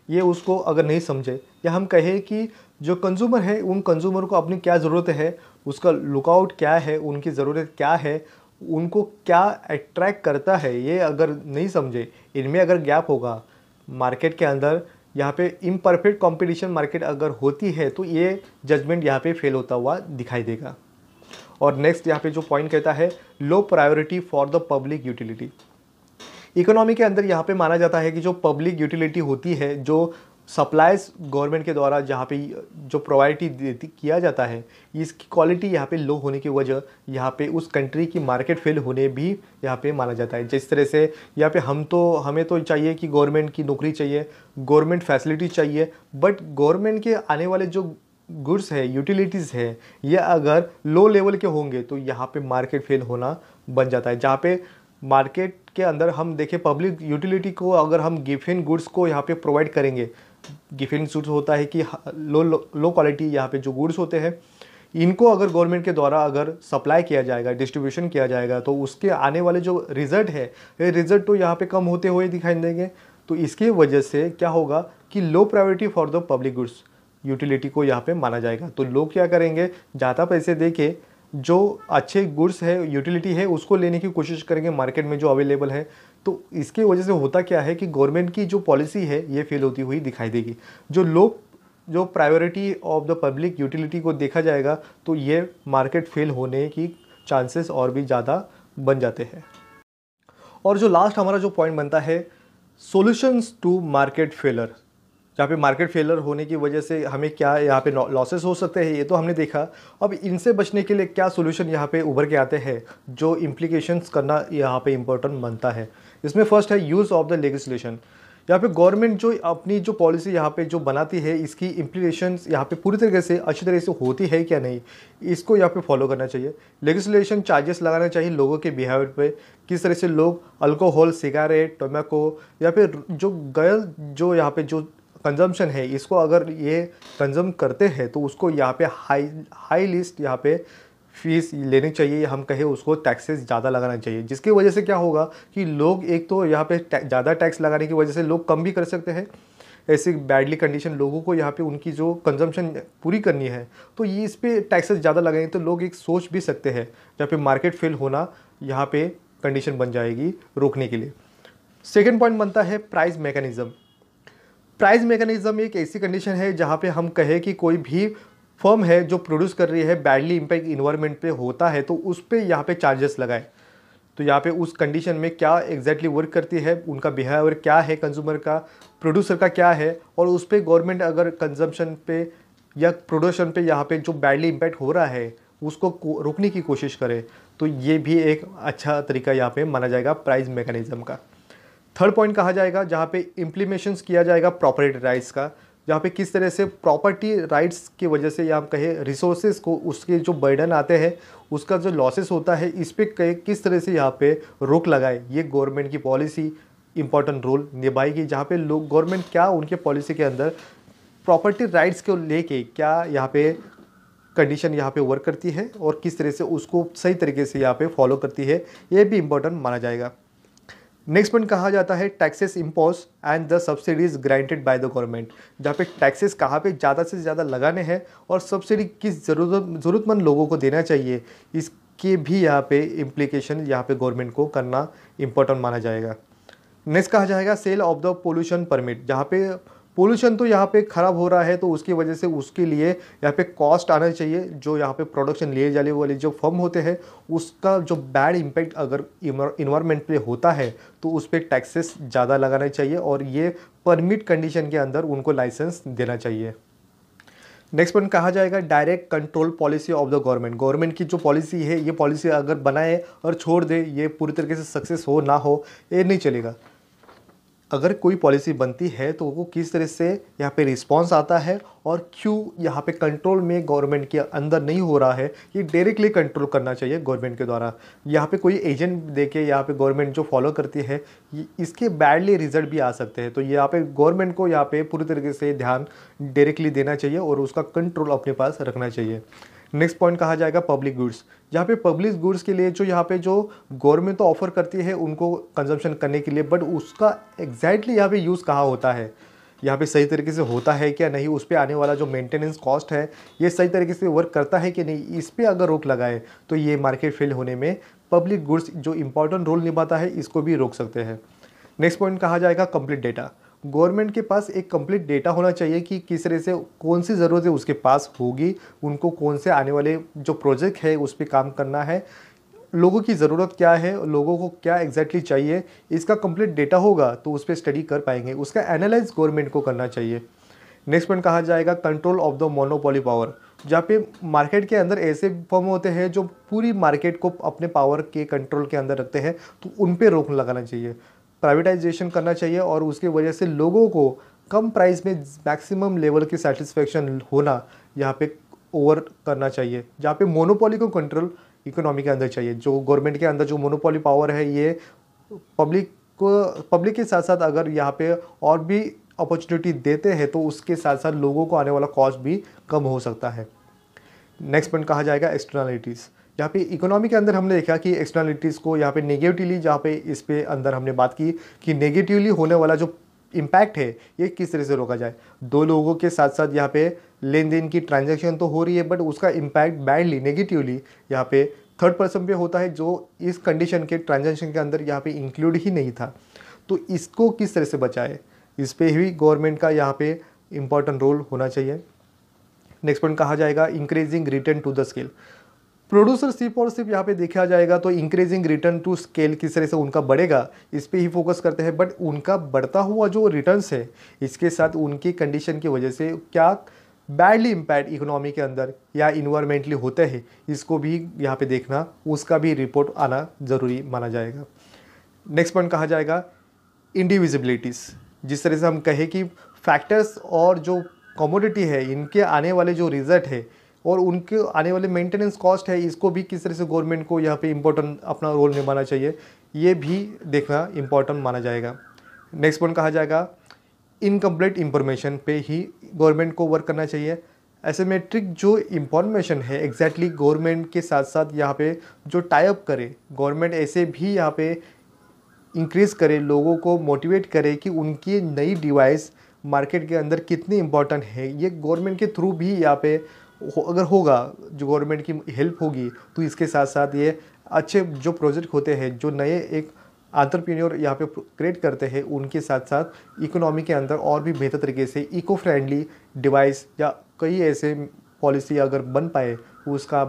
ये उसको अगर नहीं समझे, या हम कहें कि जो कंज्यूमर है उन कंज्यूमर को अपनी क्या ज़रूरत है, उसका लुकआउट क्या है, उनकी ज़रूरत क्या है, उनको क्या अट्रैक्ट करता है, ये अगर नहीं समझे, इनमें अगर गैप होगा मार्केट के अंदर, यहाँ पे इम्परफेक्ट कंपटीशन मार्केट अगर होती है तो ये जजमेंट यहाँ पे फेल होता हुआ दिखाई देगा। और नेक्स्ट यहाँ पे जो पॉइंट कहता है low priority for the public utility. Economy के अंदर यहाँ पे माना जाता है कि जो पब्लिक यूटिलिटी होती है, जो सप्लाईज गवर्नमेंट के द्वारा जहाँ पे जो प्रोवाइड किया जाता है, इसकी क्वालिटी यहाँ पे लो होने की वजह यहाँ पे उस कंट्री की मार्केट फेल होने भी यहाँ पे माना जाता है। जिस तरह से यहाँ पे हमें तो चाहिए कि गवर्नमेंट की नौकरी चाहिए, गवर्नमेंट फैसिलिटी चाहिए, बट गवर्नमेंट के आने वाले जो गुड्स है, यूटिलिटीज़ है, ये अगर लो लेवल के होंगे तो यहाँ पे मार्केट फेल होना बन जाता है। जहाँ पे मार्केट के अंदर हम देखें पब्लिक यूटिलिटी को अगर हम गिवन गुड्स को यहाँ पे प्रोवाइड करेंगे, गिवन गुड्स होता है कि लो क्वालिटी यहाँ पे जो गुड्स होते हैं इनको अगर गवर्नमेंट के द्वारा अगर सप्लाई किया जाएगा, डिस्ट्रीब्यूशन किया जाएगा, तो उसके आने वाले जो रिज़ल्ट है, ये रिज़ल्ट तो यहाँ पे कम होते हुए दिखाई देंगे। तो इसकी वजह से क्या होगा कि low priority for the public goods utility को यहाँ पे माना जाएगा। तो लोग क्या करेंगे, ज़्यादा पैसे दे के जो अच्छे गुड्स है, यूटिलिटी है, उसको लेने की कोशिश करेंगे मार्केट में जो अवेलेबल है। तो इसकी वजह से होता क्या है कि गवर्नमेंट की जो पॉलिसी है ये फेल होती हुई दिखाई देगी। जो priority of the public utility को देखा जाएगा तो ये मार्केट फेल होने की चांसेस और भी ज़्यादा बन जाते हैं। और जो लास्ट हमारा जो पॉइंट बनता है सॉल्यूशंस टू मार्केट फेलर, जहाँ पे मार्केट फेलर होने की वजह से हमें क्या यहाँ पे लॉसेस हो सकते हैं, ये तो हमने देखा। अब इनसे बचने के लिए क्या सोल्यूशन यहाँ पे उभर के आते हैं, जो इम्प्लीकेशंस करना यहाँ पे इम्पोर्टेंट बनता है। इसमें फर्स्ट है यूज़ ऑफ द लेजिस्लेशन। यहाँ पे गवर्नमेंट जो अपनी जो पॉलिसी यहाँ पे जो बनाती है, इसकी इम्प्लीकेशंस यहाँ पे पूरी तरीके से अच्छी तरह से होती है क्या नहीं, इसको यहाँ पे फॉलो करना चाहिए। लेजिस्लेशन चार्जेस लगाना चाहिए लोगों के बिहेवियर पे, किस तरह से लोग अल्कोहल, सिगारेट, टोबैको या फिर जो गलत जो यहाँ पे जो कंजम्पशन है, इसको अगर ये कंज्यूम करते हैं तो उसको यहाँ पे हाई लिस्ट यहाँ पे फीस लेनी चाहिए, हम कहें उसको टैक्सेस ज़्यादा लगाना चाहिए, जिसकी वजह से क्या होगा कि लोग एक तो यहाँ पे ज़्यादा टैक्स लगाने की वजह से लोग कम भी कर सकते हैं। ऐसी बैडली कंडीशन लोगों को यहाँ पे उनकी जो कंजम्पशन पूरी करनी है तो ये इस पर टैक्सेस ज़्यादा लगाएंगे तो लोग एक सोच भी सकते हैं, जहाँ पे मार्केट फेल होना यहाँ पे कंडीशन बन जाएगी रोकने के लिए। सेकेंड पॉइंट बनता है प्राइस मैकेनिज़्म। प्राइस मैकेनिज़्म एक ऐसी कंडीशन है जहाँ पे हम कहें कि कोई भी फर्म है जो प्रोड्यूस कर रही है, बैडली इम्पैक्ट इन्वायरमेंट पे होता है तो उस पर यहाँ पे चार्जेस लगाए। तो यहाँ पे उस कंडीशन में क्या एग्जैक्टली वर्क करती है, उनका बिहेवियर क्या है, कंज्यूमर का, प्रोड्यूसर का क्या है, और उस पर गवर्नमेंट अगर कंजम्पशन पे या प्रोडक्शन पे यहाँ पे जो बैडली इम्पैक्ट हो रहा है उसको रोकने की कोशिश करे तो ये भी एक अच्छा तरीका यहाँ पे माना जाएगा प्राइस मैकेनिज़्म का। थर्ड पॉइंट कहा जाएगा जहाँ पे इम्प्लीमेशंस किया जाएगा प्रॉपर्टी राइट्स का, जहाँ पे किस तरह से प्रॉपर्टी राइट्स की वजह से या हम कहें रिसोर्सेज को उसके जो बर्डन आते हैं, उसका जो लॉसेस होता है, इस पर किस तरह से यहाँ पे रोक लगाए, ये गवर्नमेंट की पॉलिसी इंपॉर्टेंट रोल निभाएगी। जहाँ पे लोग गवर्नमेंट क्या उनके पॉलिसी के अंदर प्रॉपर्टी राइट्स को लेके क्या यहाँ पे कंडीशन यहाँ पे वर्क करती है और किस तरह से उसको सही तरीके से यहाँ पे फॉलो करती है, ये भी इंपॉर्टेंट माना जाएगा। नेक्स्ट पॉइंट कहा जाता है taxes impose and the subsidies granted by the government, जहाँ पे टैक्सेस कहाँ पे ज़्यादा से ज़्यादा लगाने हैं और सब्सिडी किस ज़रूरतमंद लोगों को देना चाहिए, इसके भी यहाँ पे इम्प्लीकेशन यहाँ पे गवर्नमेंट को करना इंपॉर्टेंट माना जाएगा। नेक्स्ट कहा जाएगा sale of the pollution permit, जहाँ पे पोल्यूशन तो यहाँ पे ख़राब हो रहा है तो उसकी वजह से उसके लिए यहाँ पे कॉस्ट आना चाहिए, जो यहाँ पे प्रोडक्शन लिए जाने वाले जो फर्म होते हैं उसका जो बैड इम्पैक्ट अगर इन्वायरमेंट पे होता है तो उस पर टैक्सेस ज़्यादा लगाना चाहिए और ये परमिट कंडीशन के अंदर उनको लाइसेंस देना चाहिए। नेक्स्ट पॉइंट कहा जाएगा direct control policy of the government. Government की जो पॉलिसी है, ये पॉलिसी अगर बनाए और छोड़ दे, ये पूरी तरीके से सक्सेस हो ना हो, ये नहीं चलेगा। अगर कोई पॉलिसी बनती है तो वो किस तरह से यहाँ पे रिस्पांस आता है और क्यों यहाँ पे कंट्रोल में गवर्नमेंट के अंदर नहीं हो रहा है, ये डायरेक्टली कंट्रोल करना चाहिए गवर्नमेंट के द्वारा। यहाँ पे कोई एजेंट देके यहाँ पे गवर्नमेंट जो फॉलो करती है इसके बैडली रिजल्ट भी आ सकते हैं, तो यहाँ पे गवर्नमेंट को यहाँ पे पूरी तरीके से ध्यान डायरेक्टली देना चाहिए और उसका कंट्रोल अपने पास रखना चाहिए। नेक्स्ट पॉइंट कहा जाएगा पब्लिक गुड्स, जहाँ पे पब्लिक गुड्स के लिए जो यहाँ पे जो गवर्नमेंट तो ऑफर करती है उनको कंजम्पशन करने के लिए, बट उसका एग्जैक्टली यहाँ पे यूज़ कहाँ होता है, यहाँ पे सही तरीके से होता है क्या नहीं, उस पर आने वाला जो मेंटेनेंस कॉस्ट है ये सही तरीके से वर्क करता है कि नहीं, इस पर अगर रोक लगाए तो ये मार्केट फेल होने में पब्लिक गुड्स जो इंपॉर्टेंट रोल निभाता है इसको भी रोक सकते हैं। नेक्स्ट पॉइंट कहा जाएगा कंप्लीट डेटा। गवर्नमेंट के पास एक कंप्लीट डेटा होना चाहिए कि किस तरह से कौन सी ज़रूरत है उसके पास होगी, उनको कौन से आने वाले जो प्रोजेक्ट है उस पर काम करना है, लोगों की ज़रूरत क्या है, लोगों को क्या एग्जैक्टली चाहिए, इसका कंप्लीट डेटा होगा तो उस पर स्टडी कर पाएंगे, उसका एनालाइज गवर्नमेंट को करना चाहिए। नेक्स्ट पॉइंट कहा जाएगा control of the monopoly power, जहाँ पे मार्केट के अंदर ऐसे फर्म होते हैं जो पूरी मार्केट को अपने पावर के कंट्रोल के अंदर रखते हैं तो उन पर रोक लगाना चाहिए, प्राइवेटाइजेशन करना चाहिए और उसकी वजह से लोगों को कम प्राइस में मैक्सिमम लेवल की सेटिस्फेक्शन होना यहाँ पे ओवर करना चाहिए, जहाँ पे मोनोपोली को कंट्रोल इकोनॉमी के अंदर चाहिए। जो गवर्नमेंट के अंदर जो मोनोपोली पावर है ये पब्लिक के साथ साथ अगर यहाँ पे और भी अपॉर्चुनिटी देते हैं तो उसके साथ साथ लोगों को आने वाला कॉस्ट भी कम हो सकता है। नेक्स्ट पॉइंट कहा जाएगा एक्सटर्नलिटीज़, यहाँ पे इकोनॉमी के अंदर हमने देखा कि एक्सटर्नलिटीज़ को यहाँ पे नेगेटिवली, जहाँ पे इस पे अंदर हमने बात की कि नेगेटिवली होने वाला जो इम्पैक्ट है ये किस तरह से रोका जाए। दो लोगों के साथ साथ यहाँ पे लेन देन की ट्रांजैक्शन तो हो रही है बट उसका इम्पैक्ट बैडली नेगेटिवली यहाँ पे थर्ड पर्सन पे होता है जो इस कंडीशन के ट्रांजैक्शन के अंदर यहाँ पे इंक्लूड ही नहीं था, तो इसको किस तरह से बचाए, इस पर भी गवर्नमेंट का यहाँ पे इम्पॉर्टेंट रोल होना चाहिए। नेक्स्ट पॉइंट कहा जाएगा increasing return to the scale. Producer सिर्फ और सिर्फ यहाँ पे देखा जाएगा तो इंक्रीजिंग रिटर्न टू स्केल किस तरह से उनका बढ़ेगा इस पे ही फोकस करते हैं, बट उनका बढ़ता हुआ जो रिटर्न्स है इसके साथ उनकी कंडीशन की वजह से क्या बैडली इम्पैक्ट इकोनॉमी के अंदर या इन्वायरमेंटली होते हैं इसको भी यहाँ पे देखना, उसका भी रिपोर्ट आना ज़रूरी माना जाएगा। नेक्स्ट पॉइंट कहा जाएगा इंडिविजिबिलिटीज़, जिस तरह से हम कहें कि फैक्टर्स और जो कमोडिटी है इनके आने वाले जो रिजल्ट है और उनके आने वाले मेंटेनेंस कॉस्ट है, इसको भी किस तरह से गवर्नमेंट को यहाँ पे इम्पोर्टेंट अपना रोल निभाना चाहिए, ये भी देखना इम्पोर्टेंट माना जाएगा। नेक्स्ट पॉइंट कहा जाएगा इनकम्प्लीट इंफॉर्मेशन पे ही गवर्नमेंट को वर्क करना चाहिए। एसिमेट्रिक जो इंफॉर्मेशन है एग्जैक्टली गवर्नमेंट के साथ साथ यहाँ पे जो टाइप करे, गवर्नमेंट ऐसे भी यहाँ पे इंक्रीज़ करे, लोगों को मोटिवेट करे कि उनकी नई डिवाइस मार्केट के अंदर कितनी इंपॉर्टेंट है। ये गवर्नमेंट के थ्रू भी यहाँ पे अगर होगा, जो गवर्नमेंट की हेल्प होगी, तो इसके साथ साथ ये अच्छे जो प्रोजेक्ट होते हैं, जो नए एक एंटरप्रेन्योर यहाँ पे क्रिएट करते हैं, उनके साथ साथ इकोनॉमी के अंदर और भी बेहतर तरीके से इको फ्रेंडली डिवाइस या कई ऐसे पॉलिसी अगर बन पाए, उसका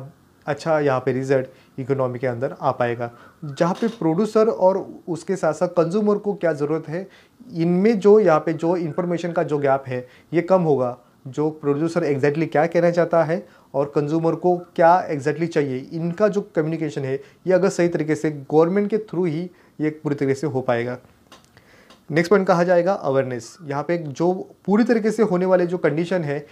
अच्छा यहाँ पे रिजल्ट इकोनॉमी के अंदर आ पाएगा। जहाँ पे प्रोड्यूसर और उसके साथ साथ कंज्यूमर को क्या ज़रूरत है, इनमें जो यहाँ पे जो इन्फॉर्मेशन का जो गैप है ये कम होगा। जो प्रोड्यूसर एग्जैक्टली क्या कहना चाहता है और कंज्यूमर को क्या एग्जैक्टली चाहिए, इनका जो कम्युनिकेशन है ये अगर सही तरीके से गवर्नमेंट के थ्रू ही ये पूरी तरीके से हो पाएगा। नेक्स्ट पॉइंट कहा जाएगा अवेयरनेस। यहाँ पे जो पूरी तरीके से होने वाले जो कंडीशन है,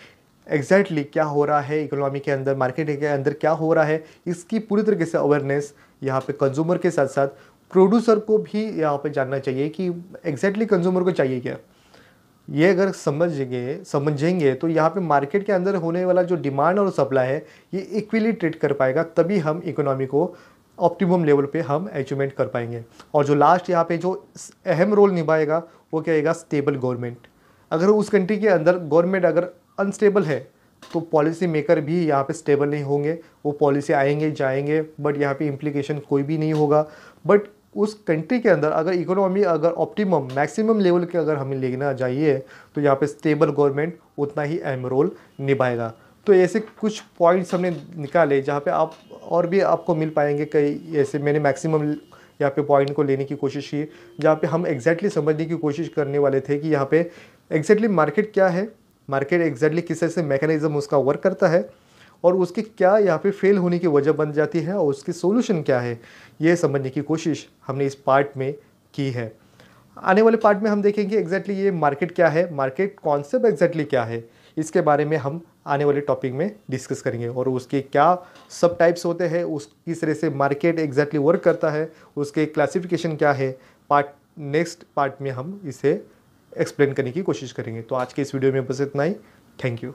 एग्जैक्टली क्या हो रहा है इकोनॉमी के अंदर, मार्केट के अंदर क्या हो रहा है, इसकी पूरी तरीके से अवेयरनेस यहाँ पे कंज्यूमर के साथ साथ प्रोड्यूसर को भी यहाँ पे जानना चाहिए कि एग्जैक्टली कंज्यूमर को चाहिए क्या। ये अगर समझेंगे तो यहाँ पे मार्केट के अंदर होने वाला जो डिमांड और सप्लाई है ये इक्वली ट्रीट कर पाएगा, तभी हम इकोनॉमी को ऑप्टिमम लेवल पे हम अचीवमेंट कर पाएंगे। और जो लास्ट यहाँ पे जो अहम रोल निभाएगा वो क्या रहेगा, स्टेबल गवर्नमेंट। अगर उस कंट्री के अंदर गवर्नमेंट अगर अनस्टेबल है तो पॉलिसी मेकर भी यहाँ पे स्टेबल नहीं होंगे। वो पॉलिसी आएंगे जाएंगे बट यहाँ पे इम्प्लीकेशन कोई भी नहीं होगा। बट उस कंट्री के अंदर अगर इकोनॉमी अगर ऑप्टिमम मैक्सिमम लेवल के अगर हमें लेना चाहिए तो यहाँ पे स्टेबल गवर्नमेंट उतना ही अहम रोल निभाएगा। तो ऐसे कुछ पॉइंट्स हमने निकाले जहाँ पे आप और भी आपको मिल पाएंगे कई ऐसे। मैंने मैक्सिमम यहाँ पे पॉइंट को लेने की कोशिश की जहाँ पे हम एग्जैक्टली समझने की कोशिश करने वाले थे कि यहाँ पे एग्जैक्टली मार्केट क्या है, मार्केट एग्जैक्टली किस तरह से मैकेनिज्म उसका वर्क करता है और उसके क्या यहाँ पे फेल होने की वजह बन जाती है और उसकी सोल्यूशन क्या है, ये समझने की कोशिश हमने इस पार्ट में की है। आने वाले पार्ट में हम देखेंगे एग्जैक्टली ये मार्केट क्या है, मार्केट कॉन्सेप्ट एग्जैक्टली क्या है, इसके बारे में हम आने वाले टॉपिक में डिस्कस करेंगे और उसके क्या सब टाइप्स होते हैं, उस किस तरह से मार्केट एग्जैक्टली वर्क करता है, उसके क्लासिफिकेशन क्या है। नेक्स्ट पार्ट में हम इसे एक्सप्लेन करने की कोशिश करेंगे। तो आज के इस वीडियो में बस इतना ही। Thank you.